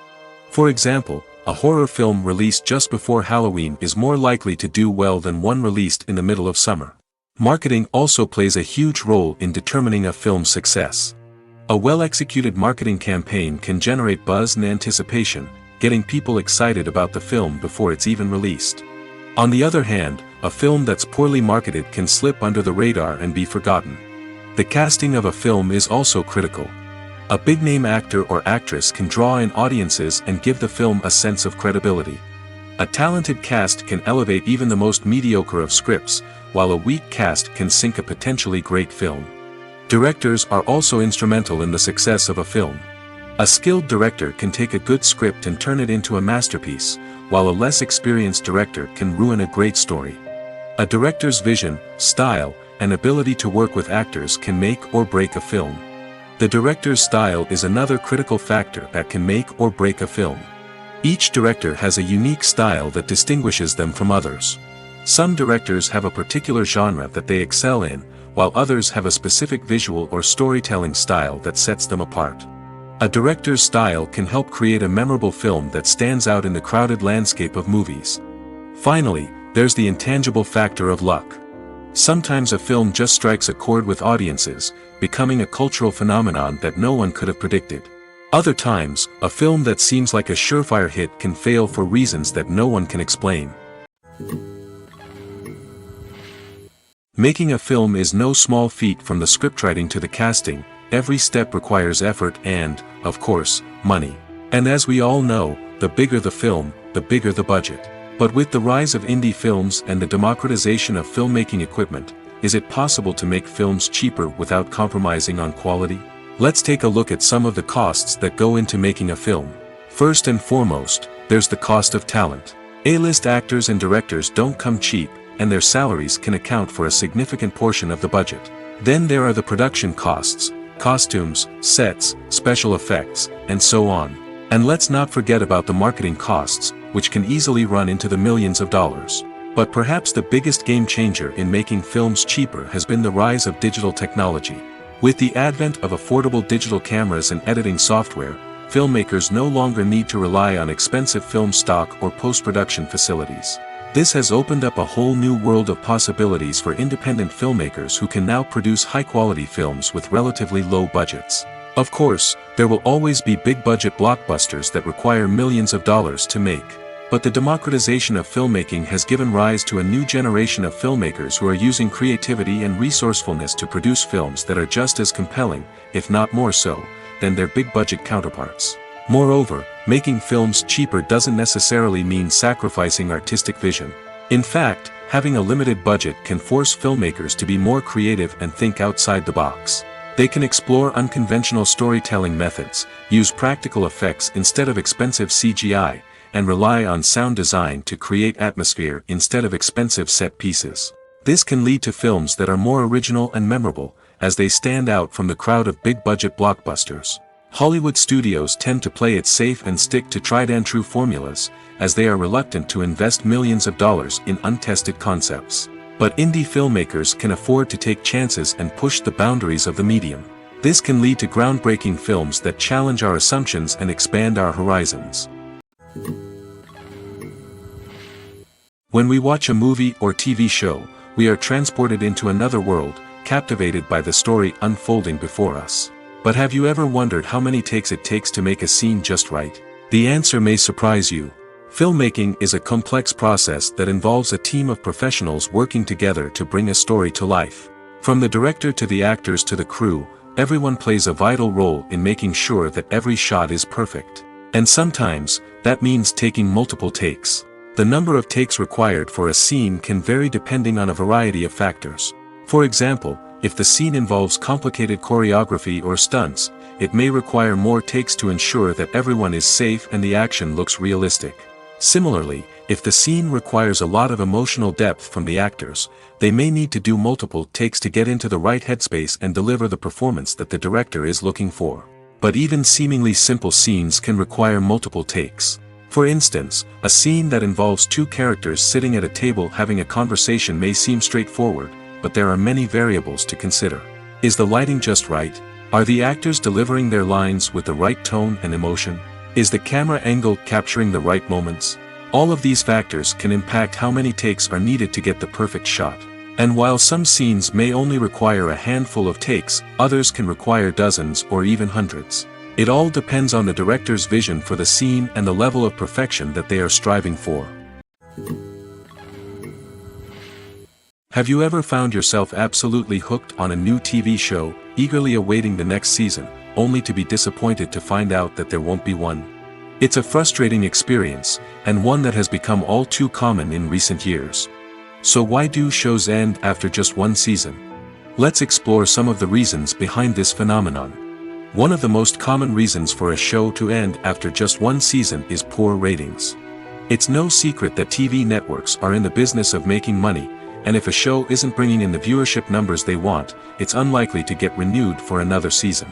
For example, a horror film released just before Halloween is more likely to do well than one released in the middle of summer. Marketing also plays a huge role in determining a film's success. A well-executed marketing campaign can generate buzz and anticipation, getting people excited about the film before it's even released. On the other hand, a film that's poorly marketed can slip under the radar and be forgotten. The casting of a film is also critical. A big-name actor or actress can draw in audiences and give the film a sense of credibility. A talented cast can elevate even the most mediocre of scripts, while a weak cast can sink a potentially great film. Directors are also instrumental in the success of a film. A skilled director can take a good script and turn it into a masterpiece, while a less experienced director can ruin a great story. A director's vision, style, and ability to work with actors can make or break a film. The director's style is another critical factor that can make or break a film. Each director has a unique style that distinguishes them from others. Some directors have a particular genre that they excel in, while others have a specific visual or storytelling style that sets them apart. A director's style can help create a memorable film that stands out in the crowded landscape of movies. Finally, there's the intangible factor of luck. Sometimes a film just strikes a chord with audiences, becoming a cultural phenomenon that no one could have predicted. Other times, a film that seems like a surefire hit can fail for reasons that no one can explain. Making a film is no small feat. From the scriptwriting to the casting, every step requires effort and, of course, money. And as we all know, the bigger the film, the bigger the budget. But with the rise of indie films and the democratization of filmmaking equipment, is it possible to make films cheaper without compromising on quality? Let's take a look at some of the costs that go into making a film. First and foremost, there's the cost of talent. A-list actors and directors don't come cheap, and their salaries can account for a significant portion of the budget. Then there are the production costs, costumes, sets, special effects, and so on. And let's not forget about the marketing costs, which can easily run into the millions of dollars. But perhaps the biggest game changer in making films cheaper has been the rise of digital technology. With the advent of affordable digital cameras and editing software, filmmakers no longer need to rely on expensive film stock or post-production facilities. This has opened up a whole new world of possibilities for independent filmmakers who can now produce high-quality films with relatively low budgets. Of course, there will always be big-budget blockbusters that require millions of dollars to make. But the democratization of filmmaking has given rise to a new generation of filmmakers who are using creativity and resourcefulness to produce films that are just as compelling, if not more so, than their big-budget counterparts. Moreover, making films cheaper doesn't necessarily mean sacrificing artistic vision. In fact, having a limited budget can force filmmakers to be more creative and think outside the box. They can explore unconventional storytelling methods, use practical effects instead of expensive CGI, and rely on sound design to create atmosphere instead of expensive set pieces. This can lead to films that are more original and memorable, as they stand out from the crowd of big-budget blockbusters. Hollywood studios tend to play it safe and stick to tried-and-true formulas, as they are reluctant to invest millions of dollars in untested concepts. But indie filmmakers can afford to take chances and push the boundaries of the medium. This can lead to groundbreaking films that challenge our assumptions and expand our horizons. When we watch a movie or TV show, we are transported into another world, captivated by the story unfolding before us. But have you ever wondered how many takes it takes to make a scene just right? The answer may surprise you. Filmmaking is a complex process that involves a team of professionals working together to bring a story to life. From the director to the actors to the crew, everyone plays a vital role in making sure that every shot is perfect. And sometimes, that means taking multiple takes. The number of takes required for a scene can vary depending on a variety of factors. For example, if the scene involves complicated choreography or stunts, it may require more takes to ensure that everyone is safe and the action looks realistic. Similarly, if the scene requires a lot of emotional depth from the actors, they may need to do multiple takes to get into the right headspace and deliver the performance that the director is looking for. But even seemingly simple scenes can require multiple takes. For instance, a scene that involves two characters sitting at a table having a conversation may seem straightforward, but there are many variables to consider. Is the lighting just right? Are the actors delivering their lines with the right tone and emotion? Is the camera angle capturing the right moments? All of these factors can impact how many takes are needed to get the perfect shot. And while some scenes may only require a handful of takes, others can require dozens or even hundreds. It all depends on the director's vision for the scene and the level of perfection that they are striving for. Have you ever found yourself absolutely hooked on a new TV show, eagerly awaiting the next season, only to be disappointed to find out that there won't be one? It's a frustrating experience, and one that has become all too common in recent years. So why do shows end after just one season? Let's explore some of the reasons behind this phenomenon. One of the most common reasons for a show to end after just one season is poor ratings. It's no secret that TV networks are in the business of making money, and if a show isn't bringing in the viewership numbers they want, it's unlikely to get renewed for another season.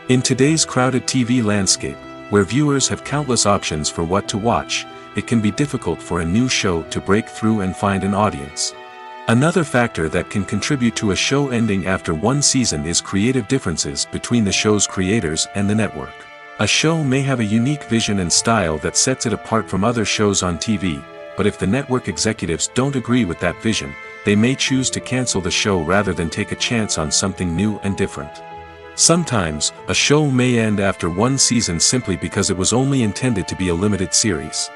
In today's crowded TV landscape, where viewers have countless options for what to watch, it can be difficult for a new show to break through and find an audience. Another factor that can contribute to a show ending after one season is creative differences between the show's creators and the network. A show may have a unique vision and style that sets it apart from other shows on TV, but if the network executives don't agree with that vision, they may choose to cancel the show rather than take a chance on something new and different. Sometimes, a show may end after one season simply because it was only intended to be a limited series.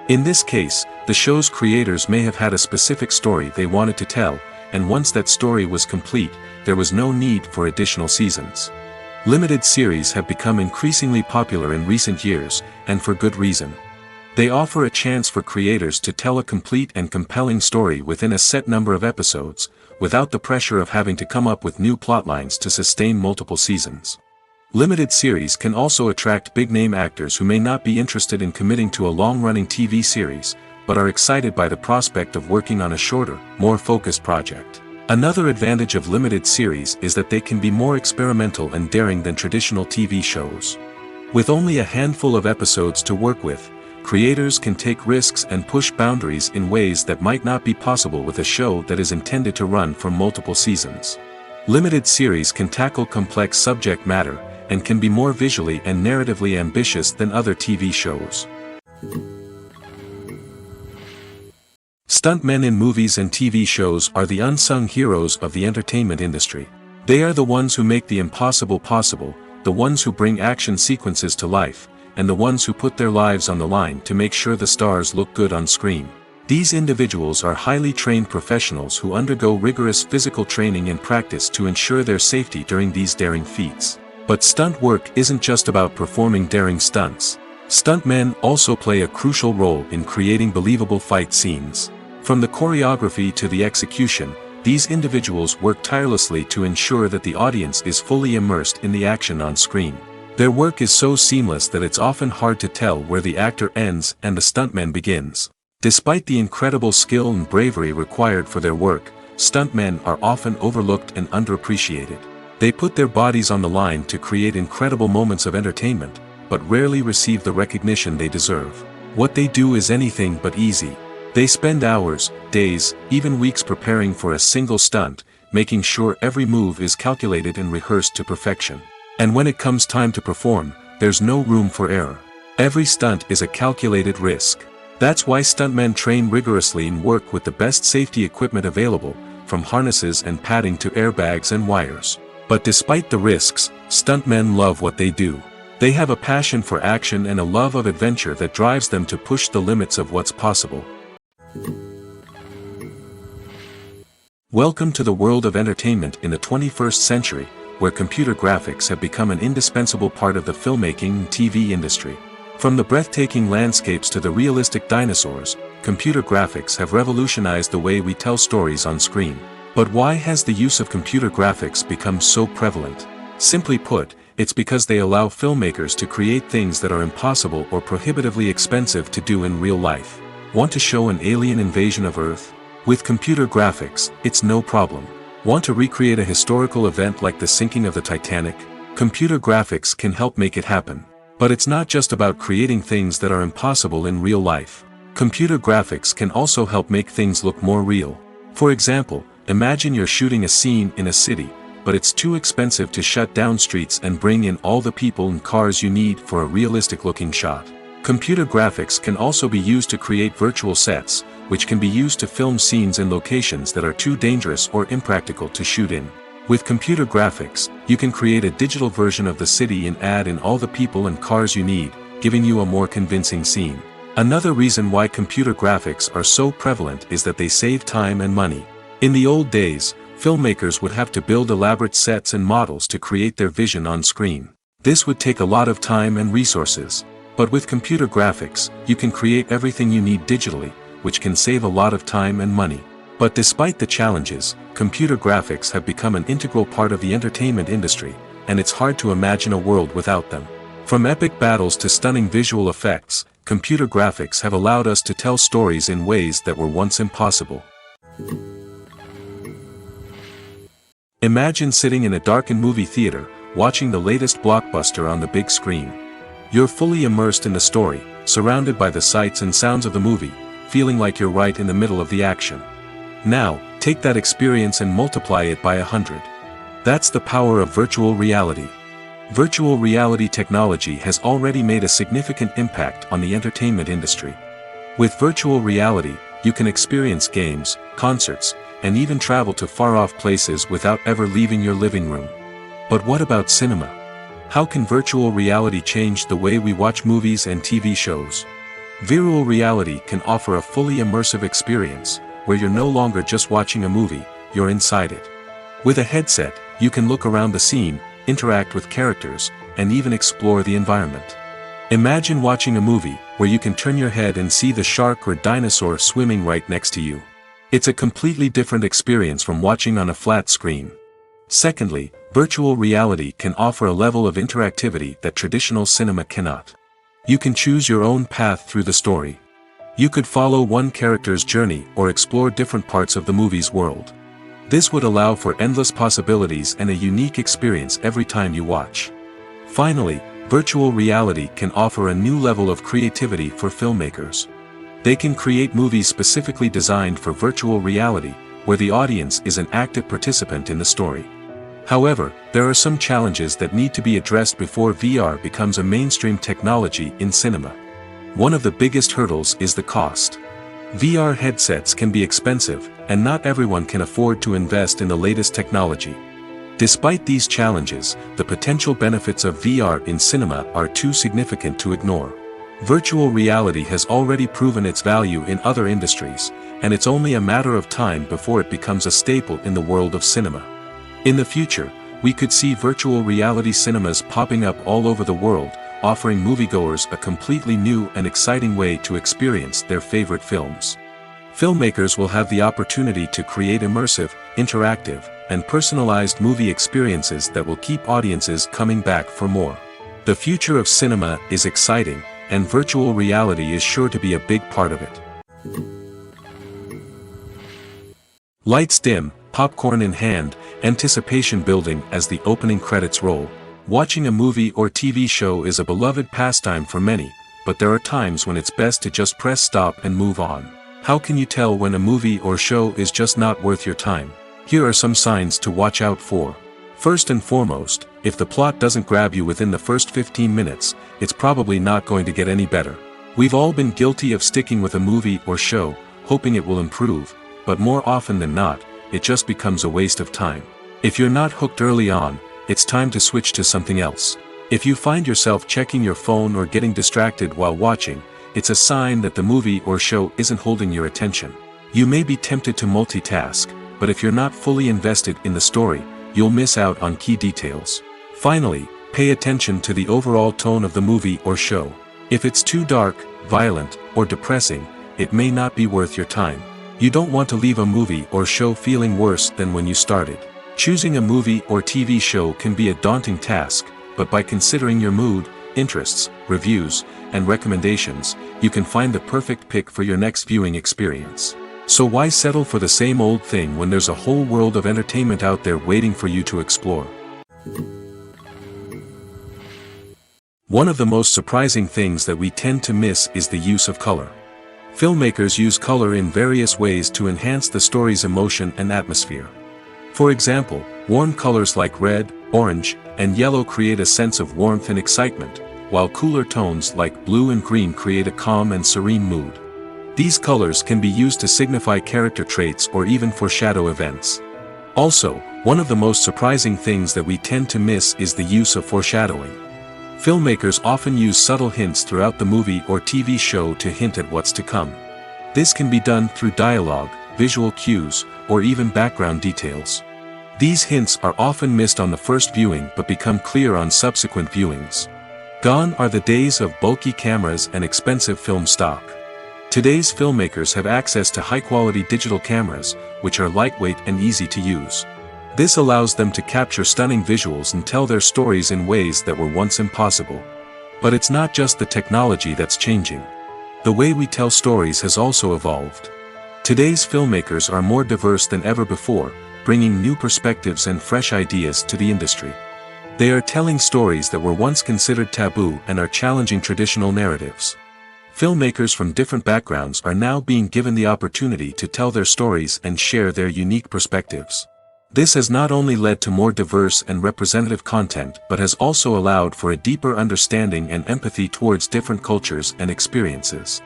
In this case, the show's creators may have had a specific story they wanted to tell, and once that story was complete, there was no need for additional seasons. Limited series have become increasingly popular in recent years, and for good reason. They offer a chance for creators to tell a complete and compelling story within a set number of episodes, without the pressure of having to come up with new plotlines to sustain multiple seasons. Limited series can also attract big-name actors who may not be interested in committing to a long-running TV series, but are excited by the prospect of working on a shorter, more focused project. Another advantage of limited series is that they can be more experimental and daring than traditional TV shows. With only a handful of episodes to work with, creators can take risks and push boundaries in ways that might not be possible with a show that is intended to run for multiple seasons. Limited series can tackle complex subject matter, and can be more visually and narratively ambitious than other TV shows. Stuntmen in movies and TV shows are the unsung heroes of the entertainment industry. They are the ones who make the impossible possible, the ones who bring action sequences to life, and the ones who put their lives on the line to make sure the stars look good on screen. These individuals are highly trained professionals who undergo rigorous physical training and practice to ensure their safety during these daring feats. But stunt work isn't just about performing daring stunts. Stuntmen also play a crucial role in creating believable fight scenes. From the choreography to the execution, these individuals work tirelessly to ensure that the audience is fully immersed in the action on screen. Their work is so seamless that it's often hard to tell where the actor ends and the stuntman begins. Despite the incredible skill and bravery required for their work, stuntmen are often overlooked and underappreciated. They put their bodies on the line to create incredible moments of entertainment, but rarely receive the recognition they deserve. What they do is anything but easy. They spend hours, days, even weeks preparing for a single stunt, making sure every move is calculated and rehearsed to perfection. And when it comes time to perform, there's no room for error. Every stunt is a calculated risk. That's why stuntmen train rigorously and work with the best safety equipment available, from harnesses and padding to airbags and wires. But despite the risks, stuntmen love what they do. They have a passion for action and a love of adventure that drives them to push the limits of what's possible. Welcome to the world of entertainment in the 21st century, where computer graphics have become an indispensable part of the filmmaking and TV industry. From the breathtaking landscapes to the realistic dinosaurs, computer graphics have revolutionized the way we tell stories on screen. But why has the use of computer graphics become so prevalent? Simply put, it's because they allow filmmakers to create things that are impossible or prohibitively expensive to do in real life. Want to show an alien invasion of Earth? With computer graphics, it's no problem. Want to recreate a historical event like the sinking of the Titanic? Computer graphics can help make it happen. But it's not just about creating things that are impossible in real life. Computer graphics can also help make things look more real. For example, imagine you're shooting a scene in a city, but it's too expensive to shut down streets and bring in all the people and cars you need for a realistic-looking shot. Computer graphics can also be used to create virtual sets, which can be used to film scenes in locations that are too dangerous or impractical to shoot in. With computer graphics, you can create a digital version of the city and add in all the people and cars you need, giving you a more convincing scene. Another reason why computer graphics are so prevalent is that they save time and money. In the old days, filmmakers would have to build elaborate sets and models to create their vision on screen. This would take a lot of time and resources. But with computer graphics, you can create everything you need digitally, which can save a lot of time and money. But despite the challenges, computer graphics have become an integral part of the entertainment industry, and it's hard to imagine a world without them. From epic battles to stunning visual effects, computer graphics have allowed us to tell stories in ways that were once impossible. Imagine sitting in a darkened movie theater, watching the latest blockbuster on the big screen. You're fully immersed in the story, surrounded by the sights and sounds of the movie, feeling like you're right in the middle of the action. Now, take that experience and multiply it by 100. That's the power of virtual reality. Virtual reality technology has already made a significant impact on the entertainment industry. With virtual reality, you can experience games, concerts, and even travel to far-off places without ever leaving your living room. But what about cinema? How can virtual reality change the way we watch movies and TV shows? Virtual reality can offer a fully immersive experience, where you're no longer just watching a movie, you're inside it. With a headset, you can look around the scene, interact with characters, and even explore the environment. Imagine watching a movie, where you can turn your head and see the shark or dinosaur swimming right next to you. It's a completely different experience from watching on a flat screen. Secondly, virtual reality can offer a level of interactivity that traditional cinema cannot. You can choose your own path through the story. You could follow one character's journey or explore different parts of the movie's world. This would allow for endless possibilities and a unique experience every time you watch. Finally, virtual reality can offer a new level of creativity for filmmakers. They can create movies specifically designed for virtual reality, where the audience is an active participant in the story. However, there are some challenges that need to be addressed before VR becomes a mainstream technology in cinema. One of the biggest hurdles is the cost. VR headsets can be expensive, and not everyone can afford to invest in the latest technology. Despite these challenges, the potential benefits of VR in cinema are too significant to ignore. Virtual reality has already proven its value in other industries, and it's only a matter of time before it becomes a staple in the world of cinema. In the future, we could see virtual reality cinemas popping up all over the world, offering moviegoers a completely new and exciting way to experience their favorite films. Filmmakers will have the opportunity to create immersive, interactive, and personalized movie experiences that will keep audiences coming back for more. The future of cinema is exciting, and virtual reality is sure to be a big part of it. Lights dim, popcorn in hand, anticipation building as the opening credits roll. Watching a movie or TV show is a beloved pastime for many, but there are times when it's best to just press stop and move on. How can you tell when a movie or show is just not worth your time? Here are some signs to watch out for. First and foremost, if the plot doesn't grab you within the first 15 minutes, it's probably not going to get any better. We've all been guilty of sticking with a movie or show, hoping it will improve, but more often than not, it just becomes a waste of time. If you're not hooked early on, it's time to switch to something else. If you find yourself checking your phone or getting distracted while watching, it's a sign that the movie or show isn't holding your attention. You may be tempted to multitask, but if you're not fully invested in the story, you'll miss out on key details. Finally, pay attention to the overall tone of the movie or show. If it's too dark, violent, or depressing, it may not be worth your time. You don't want to leave a movie or show feeling worse than when you started. Choosing a movie or TV show can be a daunting task, but by considering your mood, interests, reviews, and recommendations, you can find the perfect pick for your next viewing experience. So why settle for the same old thing when there's a whole world of entertainment out there waiting for you to explore? One of the most surprising things that we tend to miss is the use of color. Filmmakers use color in various ways to enhance the story's emotion and atmosphere. For example, warm colors like red, orange, and yellow create a sense of warmth and excitement, while cooler tones like blue and green create a calm and serene mood. These colors can be used to signify character traits or even foreshadow events. Also, one of the most surprising things that we tend to miss is the use of foreshadowing. Filmmakers often use subtle hints throughout the movie or TV show to hint at what's to come. This can be done through dialogue, visual cues, or even background details. These hints are often missed on the first viewing but become clear on subsequent viewings. Gone are the days of bulky cameras and expensive film stock. Today's filmmakers have access to high-quality digital cameras, which are lightweight and easy to use. This allows them to capture stunning visuals and tell their stories in ways that were once impossible. But it's not just the technology that's changing. The way we tell stories has also evolved. Today's filmmakers are more diverse than ever before, bringing new perspectives and fresh ideas to the industry. They are telling stories that were once considered taboo and are challenging traditional narratives. Filmmakers from different backgrounds are now being given the opportunity to tell their stories and share their unique perspectives. This has not only led to more diverse and representative content but has also allowed for a deeper understanding and empathy towards different cultures and experiences.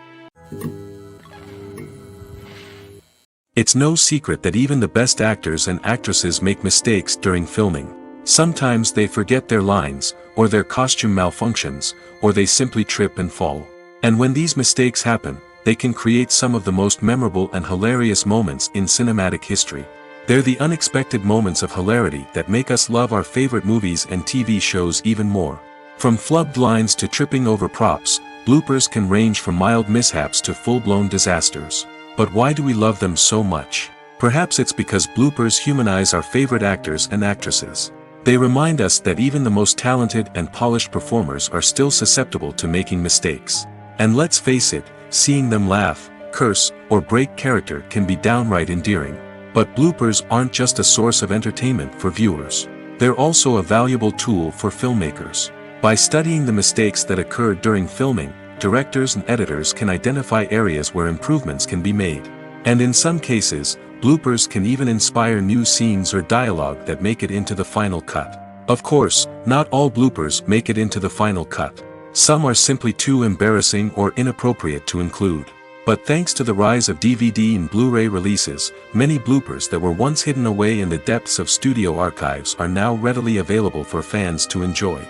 It's no secret that even the best actors and actresses make mistakes during filming. Sometimes they forget their lines, or their costume malfunctions, or they simply trip and fall. And when these mistakes happen, they can create some of the most memorable and hilarious moments in cinematic history. They're the unexpected moments of hilarity that make us love our favorite movies and TV shows even more. From flubbed lines to tripping over props, bloopers can range from mild mishaps to full-blown disasters. But why do we love them so much? Perhaps it's because bloopers humanize our favorite actors and actresses. They remind us that even the most talented and polished performers are still susceptible to making mistakes. And let's face it, seeing them laugh, curse, or break character can be downright endearing. But bloopers aren't just a source of entertainment for viewers. They're also a valuable tool for filmmakers. By studying the mistakes that occurred during filming, directors and editors can identify areas where improvements can be made. And in some cases, bloopers can even inspire new scenes or dialogue that make it into the final cut. Of course, not all bloopers make it into the final cut. Some are simply too embarrassing or inappropriate to include. But thanks to the rise of DVD and Blu-ray releases, many bloopers that were once hidden away in the depths of studio archives are now readily available for fans to enjoy.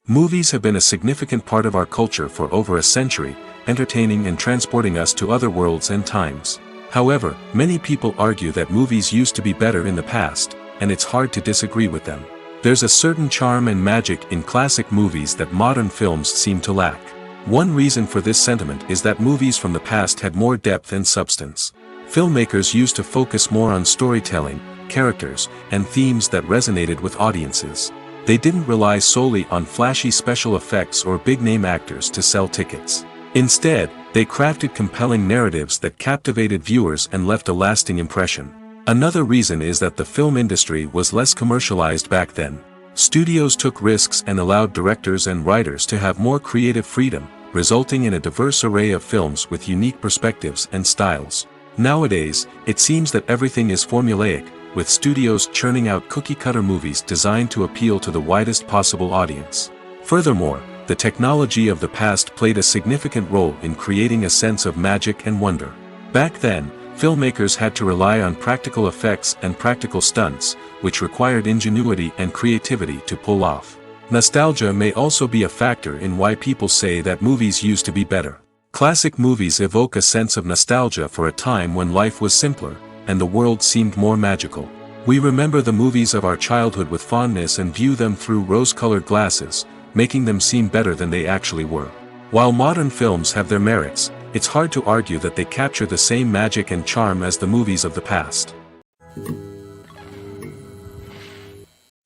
Movies have been a significant part of our culture for over a century, entertaining and transporting us to other worlds and times. However, many people argue that movies used to be better in the past, and it's hard to disagree with them. There's a certain charm and magic in classic movies that modern films seem to lack. One reason for this sentiment is that movies from the past had more depth and substance. Filmmakers used to focus more on storytelling, characters, and themes that resonated with audiences. They didn't rely solely on flashy special effects or big-name actors to sell tickets. Instead, they crafted compelling narratives that captivated viewers and left a lasting impression. Another reason is that the film industry was less commercialized back then. Studios took risks and allowed directors and writers to have more creative freedom, resulting in a diverse array of films with unique perspectives and styles. Nowadays, it seems that everything is formulaic, with studios churning out cookie-cutter movies designed to appeal to the widest possible audience. Furthermore, the technology of the past played a significant role in creating a sense of magic and wonder. Back then, filmmakers had to rely on practical effects and practical stunts, which required ingenuity and creativity to pull off. Nostalgia may also be a factor in why people say that movies used to be better. Classic movies evoke a sense of nostalgia for a time when life was simpler, and the world seemed more magical. We remember the movies of our childhood with fondness and view them through rose-colored glasses, making them seem better than they actually were. While modern films have their merits, it's hard to argue that they capture the same magic and charm as the movies of the past.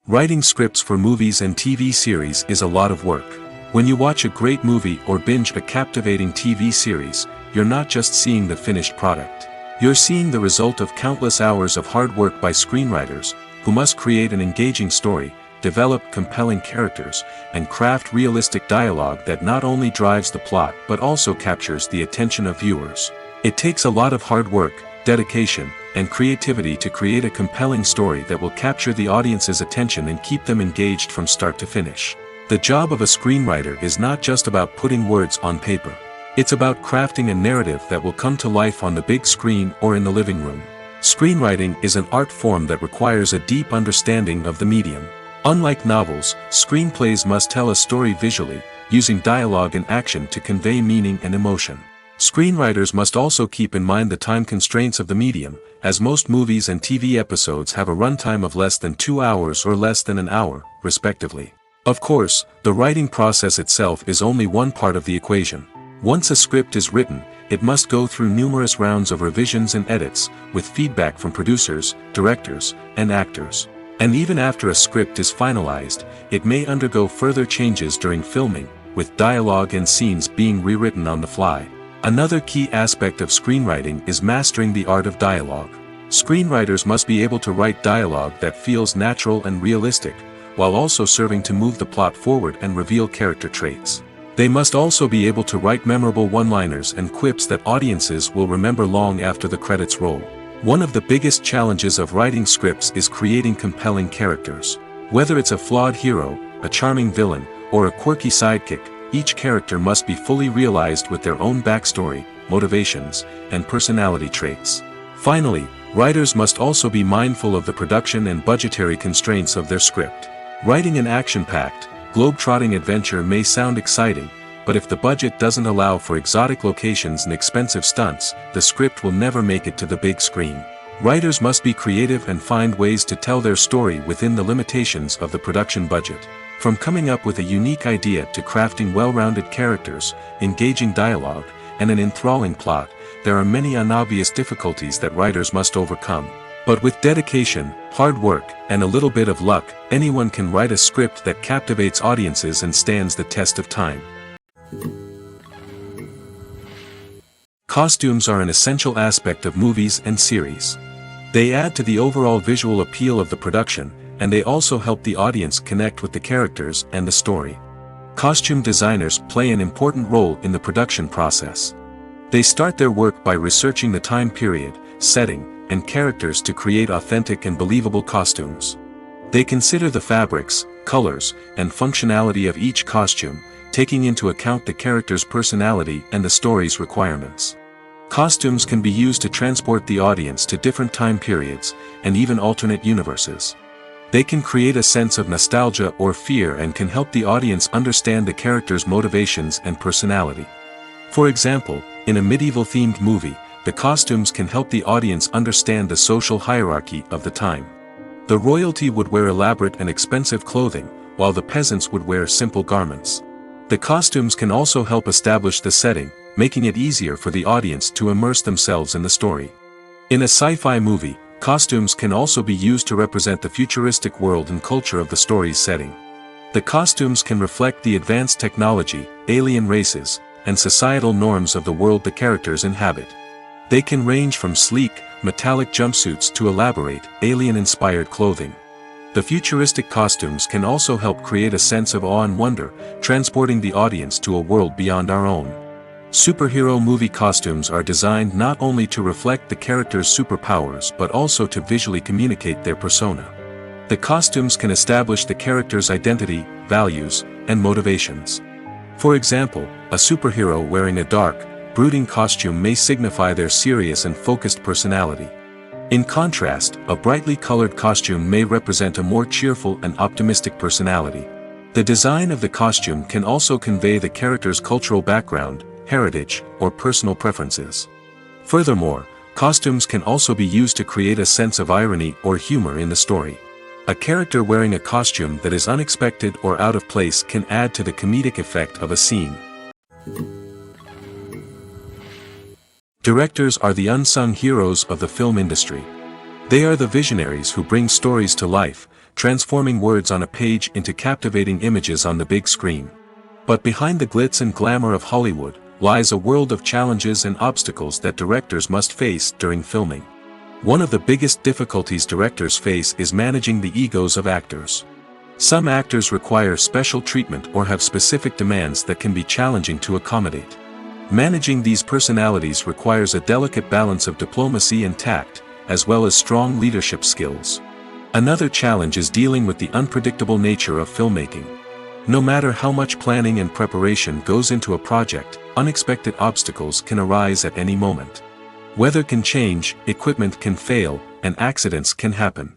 Writing scripts for movies and TV series is a lot of work. When you watch a great movie or binge a captivating TV series, you're not just seeing the finished product. You're seeing the result of countless hours of hard work by screenwriters, who must create an engaging story, develop compelling characters, and craft realistic dialogue that not only drives the plot but also captures the attention of viewers. It takes a lot of hard work, dedication, and creativity to create a compelling story that will capture the audience's attention and keep them engaged from start to finish. The job of a screenwriter is not just about putting words on paper. It's about crafting a narrative that will come to life on the big screen or in the living room. Screenwriting is an art form that requires a deep understanding of the medium. Unlike novels, screenplays must tell a story visually, using dialogue and action to convey meaning and emotion. Screenwriters must also keep in mind the time constraints of the medium, as most movies and TV episodes have a runtime of less than 2 hours or less than an hour, respectively. Of course, the writing process itself is only one part of the equation. Once a script is written, it must go through numerous rounds of revisions and edits, with feedback from producers, directors, and actors. And even after a script is finalized, it may undergo further changes during filming, with dialogue and scenes being rewritten on the fly. Another key aspect of screenwriting is mastering the art of dialogue. Screenwriters must be able to write dialogue that feels natural and realistic, while also serving to move the plot forward and reveal character traits. They must also be able to write memorable one-liners and quips that audiences will remember long after the credits roll. One of the biggest challenges of writing scripts is creating compelling characters. Whether it's a flawed hero, a charming villain, or a quirky sidekick, each character must be fully realized with their own backstory, motivations, and personality traits. Finally, writers must also be mindful of the production and budgetary constraints of their script. Writing an action-packed, globe-trotting adventure may sound exciting, but if the budget doesn't allow for exotic locations and expensive stunts, the script will never make it to the big screen. Writers must be creative and find ways to tell their story within the limitations of the production budget. From coming up with a unique idea to crafting well-rounded characters, engaging dialogue, and an enthralling plot, there are many unobvious difficulties that writers must overcome. But with dedication, hard work, and a little bit of luck, anyone can write a script that captivates audiences and stands the test of time. Costumes are an essential aspect of movies and series. They add to the overall visual appeal of the production, and they also help the audience connect with the characters and the story. Costume designers play an important role in the production process. They start their work by researching the time period, setting, and characters to create authentic and believable costumes. They consider the fabrics, colors, and functionality of each costume, taking into account the character's personality and the story's requirements. Costumes can be used to transport the audience to different time periods, and even alternate universes. They can create a sense of nostalgia or fear and can help the audience understand the character's motivations and personality. For example, in a medieval-themed movie, the costumes can help the audience understand the social hierarchy of the time. The royalty would wear elaborate and expensive clothing, while the peasants would wear simple garments. The costumes can also help establish the setting, making it easier for the audience to immerse themselves in the story. In a sci-fi movie, costumes can also be used to represent the futuristic world and culture of the story's setting. The costumes can reflect the advanced technology, alien races, and societal norms of the world the characters inhabit. They can range from sleek, metallic jumpsuits to elaborate, alien-inspired clothing. The futuristic costumes can also help create a sense of awe and wonder, transporting the audience to a world beyond our own. Superhero movie costumes are designed not only to reflect the character's superpowers but also to visually communicate their persona. The costumes can establish the character's identity, values, and motivations. For example, a superhero wearing a dark, brooding costume may signify their serious and focused personality. In contrast, a brightly colored costume may represent a more cheerful and optimistic personality. The design of the costume can also convey the character's cultural background, heritage, or personal preferences. Furthermore, costumes can also be used to create a sense of irony or humor in the story. A character wearing a costume that is unexpected or out of place can add to the comedic effect of a scene. Directors are the unsung heroes of the film industry. They are the visionaries who bring stories to life, transforming words on a page into captivating images on the big screen. But behind the glitz and glamour of Hollywood lies a world of challenges and obstacles that directors must face during filming. One of the biggest difficulties directors face is managing the egos of actors. Some actors require special treatment or have specific demands that can be challenging to accommodate. Managing these personalities requires a delicate balance of diplomacy and tact, as well as strong leadership skills. Another challenge is dealing with the unpredictable nature of filmmaking. No matter how much planning and preparation goes into a project, unexpected obstacles can arise at any moment. Weather can change, equipment can fail, and accidents can happen.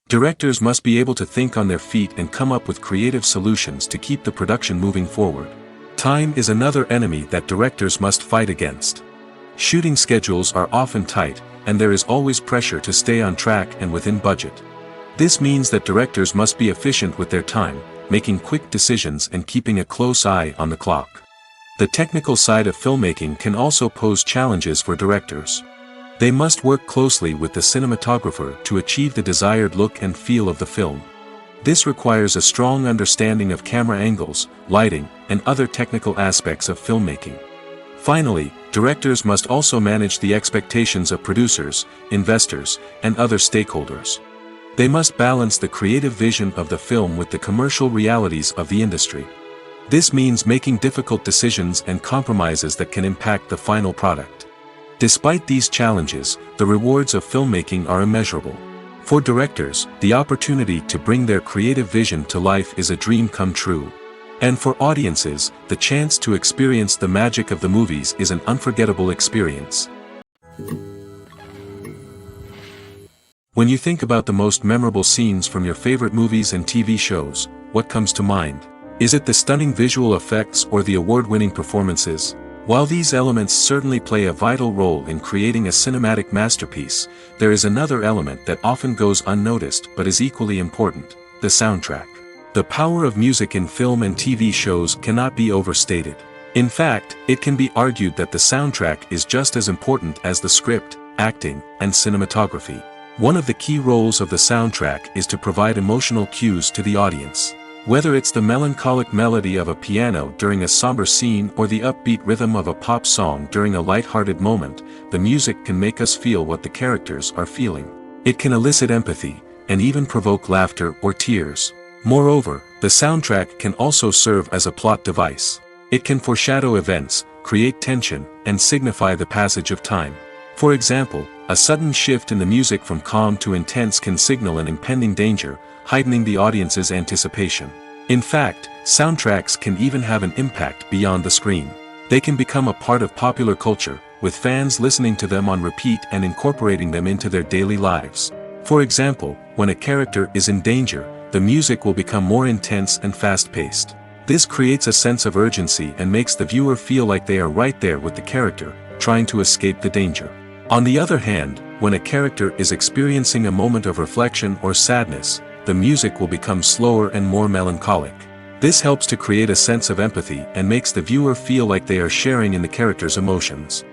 Directors must be able to think on their feet and come up with creative solutions to keep the production moving forward. Time is another enemy that directors must fight against. Shooting schedules are often tight, and there is always pressure to stay on track and within budget. This means that directors must be efficient with their time, making quick decisions and keeping a close eye on the clock. The technical side of filmmaking can also pose challenges for directors. They must work closely with the cinematographer to achieve the desired look and feel of the film. This requires a strong understanding of camera angles, lighting, and other technical aspects of filmmaking. Finally, directors must also manage the expectations of producers, investors, and other stakeholders. They must balance the creative vision of the film with the commercial realities of the industry. This means making difficult decisions and compromises that can impact the final product. Despite these challenges, the rewards of filmmaking are immeasurable. For directors, the opportunity to bring their creative vision to life is a dream come true. And for audiences, the chance to experience the magic of the movies is an unforgettable experience. When you think about the most memorable scenes from your favorite movies and TV shows, what comes to mind? Is it the stunning visual effects or the award-winning performances? While these elements certainly play a vital role in creating a cinematic masterpiece, there is another element that often goes unnoticed but is equally important: the soundtrack. The power of music in film and TV shows cannot be overstated. In fact, it can be argued that the soundtrack is just as important as the script, acting, and cinematography. One of the key roles of the soundtrack is to provide emotional cues to the audience. Whether it's the melancholic melody of a piano during a somber scene or the upbeat rhythm of a pop song during a light-hearted moment, the music can make us feel what the characters are feeling. It can elicit empathy, and even provoke laughter or tears. Moreover, the soundtrack can also serve as a plot device. It can foreshadow events, create tension, and signify the passage of time. For example, a sudden shift in the music from calm to intense can signal an impending danger, heightening the audience's anticipation. In fact, soundtracks can even have an impact beyond the screen. They can become a part of popular culture, with fans listening to them on repeat and incorporating them into their daily lives. For example, when a character is in danger, the music will become more intense and fast-paced. This creates a sense of urgency and makes the viewer feel like they are right there with the character, trying to escape the danger. On the other hand, when a character is experiencing a moment of reflection or sadness, the music will become slower and more melancholic. This helps to create a sense of empathy and makes the viewer feel like they are sharing in the character's emotions.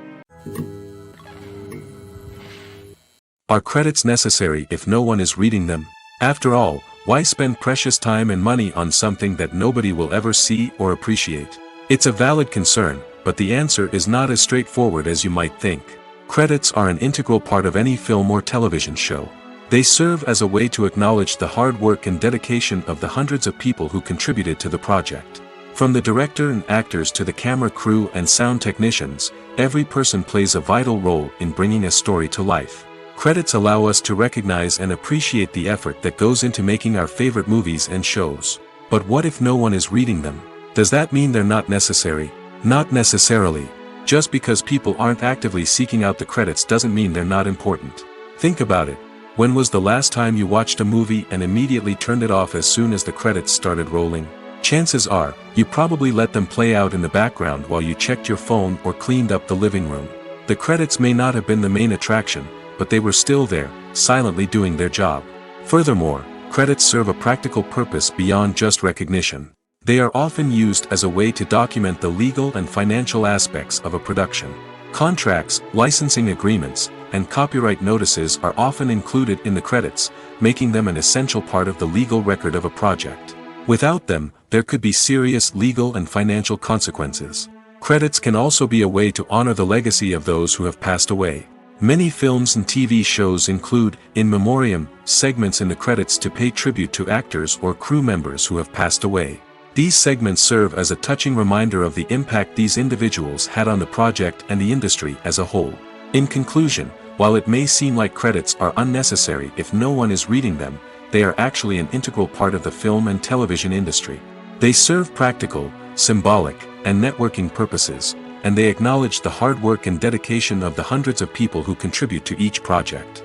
Are credits necessary if no one is reading them? After all, why spend precious time and money on something that nobody will ever see or appreciate? It's a valid concern, but the answer is not as straightforward as you might think. Credits are an integral part of any film or television show. They serve as a way to acknowledge the hard work and dedication of the hundreds of people who contributed to the project. From the director and actors to the camera crew and sound technicians, every person plays a vital role in bringing a story to life. Credits allow us to recognize and appreciate the effort that goes into making our favorite movies and shows. But what if no one is reading them? Does that mean they're not necessary? Not necessarily. Just because people aren't actively seeking out the credits doesn't mean they're not important. Think about it. When was the last time you watched a movie and immediately turned it off as soon as the credits started rolling? Chances are, you probably let them play out in the background while you checked your phone or cleaned up the living room. The credits may not have been the main attraction, but they were still there, silently doing their job. Furthermore, credits serve a practical purpose beyond just recognition. They are often used as a way to document the legal and financial aspects of a production. Contracts, licensing agreements, and copyright notices are often included in the credits, making them an essential part of the legal record of a project. Without them, there could be serious legal and financial consequences. Credits can also be a way to honor the legacy of those who have passed away. Many films and TV shows include, in memoriam, segments in the credits to pay tribute to actors or crew members who have passed away. These segments serve as a touching reminder of the impact these individuals had on the project and the industry as a whole. In conclusion, while it may seem like credits are unnecessary if no one is reading them, they are actually an integral part of the film and television industry. They serve practical, symbolic, and networking purposes, and they acknowledge the hard work and dedication of the hundreds of people who contribute to each project.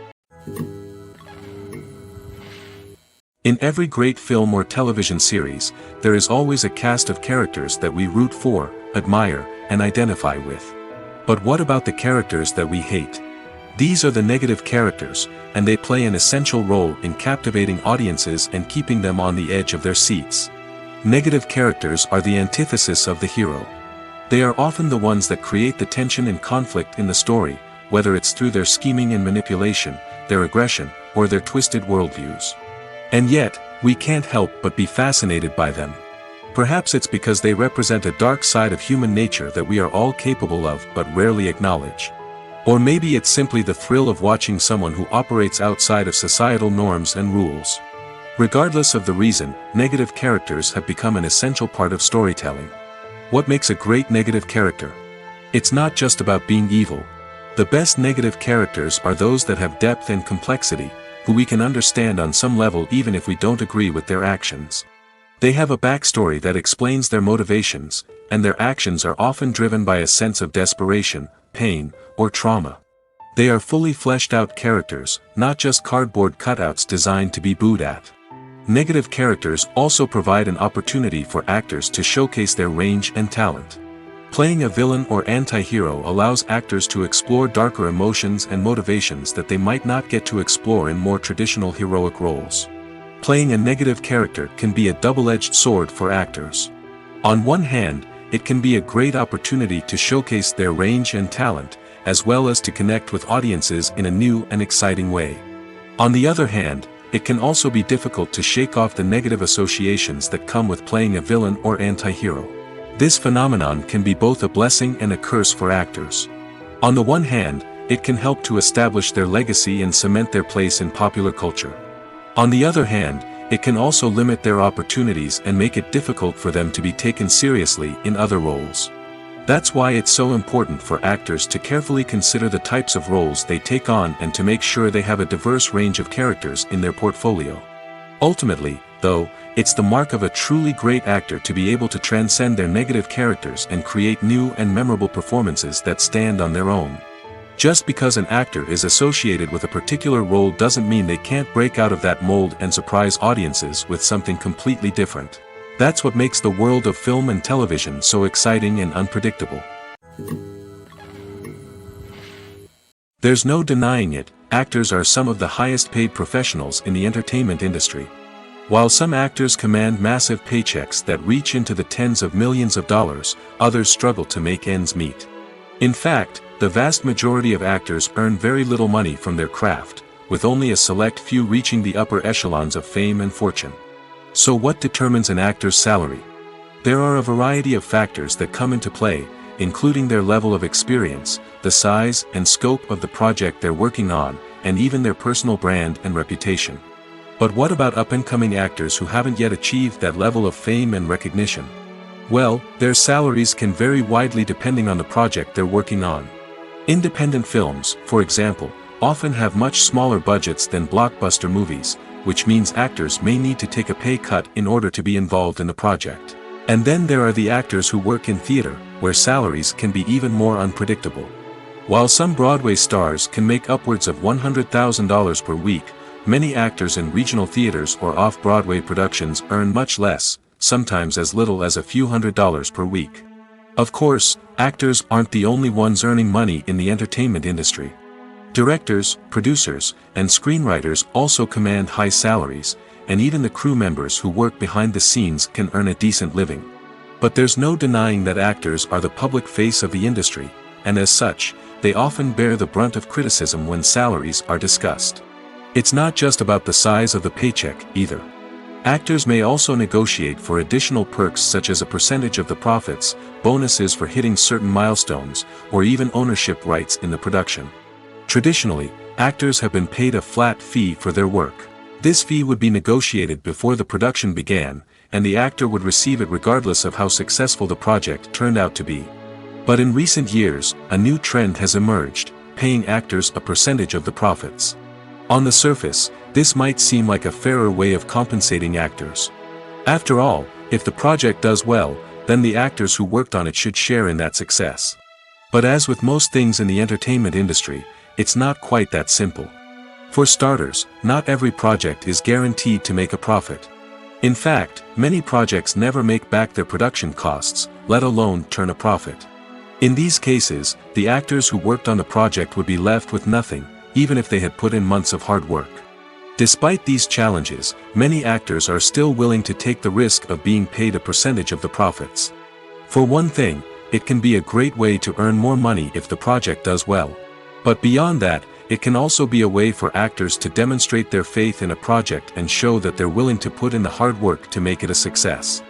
In every great film or television series, there is always a cast of characters that we root for, admire, and identify with. But what about the characters that we hate? These are the negative characters, and they play an essential role in captivating audiences and keeping them on the edge of their seats. Negative characters are the antithesis of the hero. They are often the ones that create the tension and conflict in the story, whether it's through their scheming and manipulation, their aggression, or their twisted worldviews. And yet, we can't help but be fascinated by them. Perhaps it's because they represent a dark side of human nature that we are all capable of but rarely acknowledge. Or maybe it's simply the thrill of watching someone who operates outside of societal norms and rules. Regardless of the reason, negative characters have become an essential part of storytelling. What makes a great negative character? It's not just about being evil. The best negative characters are those that have depth and complexity, who we can understand on some level even if we don't agree with their actions. They have a backstory that explains their motivations, and their actions are often driven by a sense of desperation, pain, or trauma. They are fully fleshed out characters, not just cardboard cutouts designed to be booed at. Negative characters also provide an opportunity for actors to showcase their range and talent. Playing a villain or anti-hero allows actors to explore darker emotions and motivations that they might not get to explore in more traditional heroic roles. Playing a negative character can be a double-edged sword for actors. On one hand, it can be a great opportunity to showcase their range and talent, as well as to connect with audiences in a new and exciting way. On the other hand, it can also be difficult to shake off the negative associations that come with playing a villain or anti-hero. This phenomenon can be both a blessing and a curse for actors. On the one hand, it can help to establish their legacy and cement their place in popular culture. On the other hand, it can also limit their opportunities and make it difficult for them to be taken seriously in other roles. That's why it's so important for actors to carefully consider the types of roles they take on and to make sure they have a diverse range of characters in their portfolio. Ultimately, though, it's the mark of a truly great actor to be able to transcend their negative characters and create new and memorable performances that stand on their own. Just because an actor is associated with a particular role doesn't mean they can't break out of that mold and surprise audiences with something completely different. That's what makes the world of film and television so exciting and unpredictable. There's no denying it, actors are some of the highest paid professionals in the entertainment industry. While some actors command massive paychecks that reach into the tens of millions of dollars, others struggle to make ends meet. In fact, the vast majority of actors earn very little money from their craft, with only a select few reaching the upper echelons of fame and fortune. So what determines an actor's salary? There are a variety of factors that come into play, including their level of experience, the size and scope of the project they're working on, and even their personal brand and reputation. But what about up-and-coming actors who haven't yet achieved that level of fame and recognition? Well, their salaries can vary widely depending on the project they're working on. Independent films, for example, often have much smaller budgets than blockbuster movies, which means actors may need to take a pay cut in order to be involved in the project. And then there are the actors who work in theater, where salaries can be even more unpredictable. While some Broadway stars can make upwards of $100,000 per week, many actors in regional theaters or off-Broadway productions earn much less, sometimes as little as a few $100s per week. Of course, actors aren't the only ones earning money in the entertainment industry. Directors, producers, and screenwriters also command high salaries, and even the crew members who work behind the scenes can earn a decent living. But there's no denying that actors are the public face of the industry, and as such, they often bear the brunt of criticism when salaries are discussed. It's not just about the size of the paycheck, either. Actors may also negotiate for additional perks such as a percentage of the profits, bonuses for hitting certain milestones, or even ownership rights in the production. Traditionally, actors have been paid a flat fee for their work. This fee would be negotiated before the production began, and the actor would receive it regardless of how successful the project turned out to be. But in recent years, a new trend has emerged, paying actors a percentage of the profits. On the surface, this might seem like a fairer way of compensating actors. After all, if the project does well, then the actors who worked on it should share in that success. But as with most things in the entertainment industry, it's not quite that simple. For starters, not every project is guaranteed to make a profit. In fact, many projects never make back their production costs, let alone turn a profit. In these cases, the actors who worked on the project would be left with nothing, even if they had put in months of hard work. Despite these challenges, many actors are still willing to take the risk of being paid a percentage of the profits. For one thing, it can be a great way to earn more money if the project does well. But beyond that, it can also be a way for actors to demonstrate their faith in a project and show that they're willing to put in the hard work to make it a success.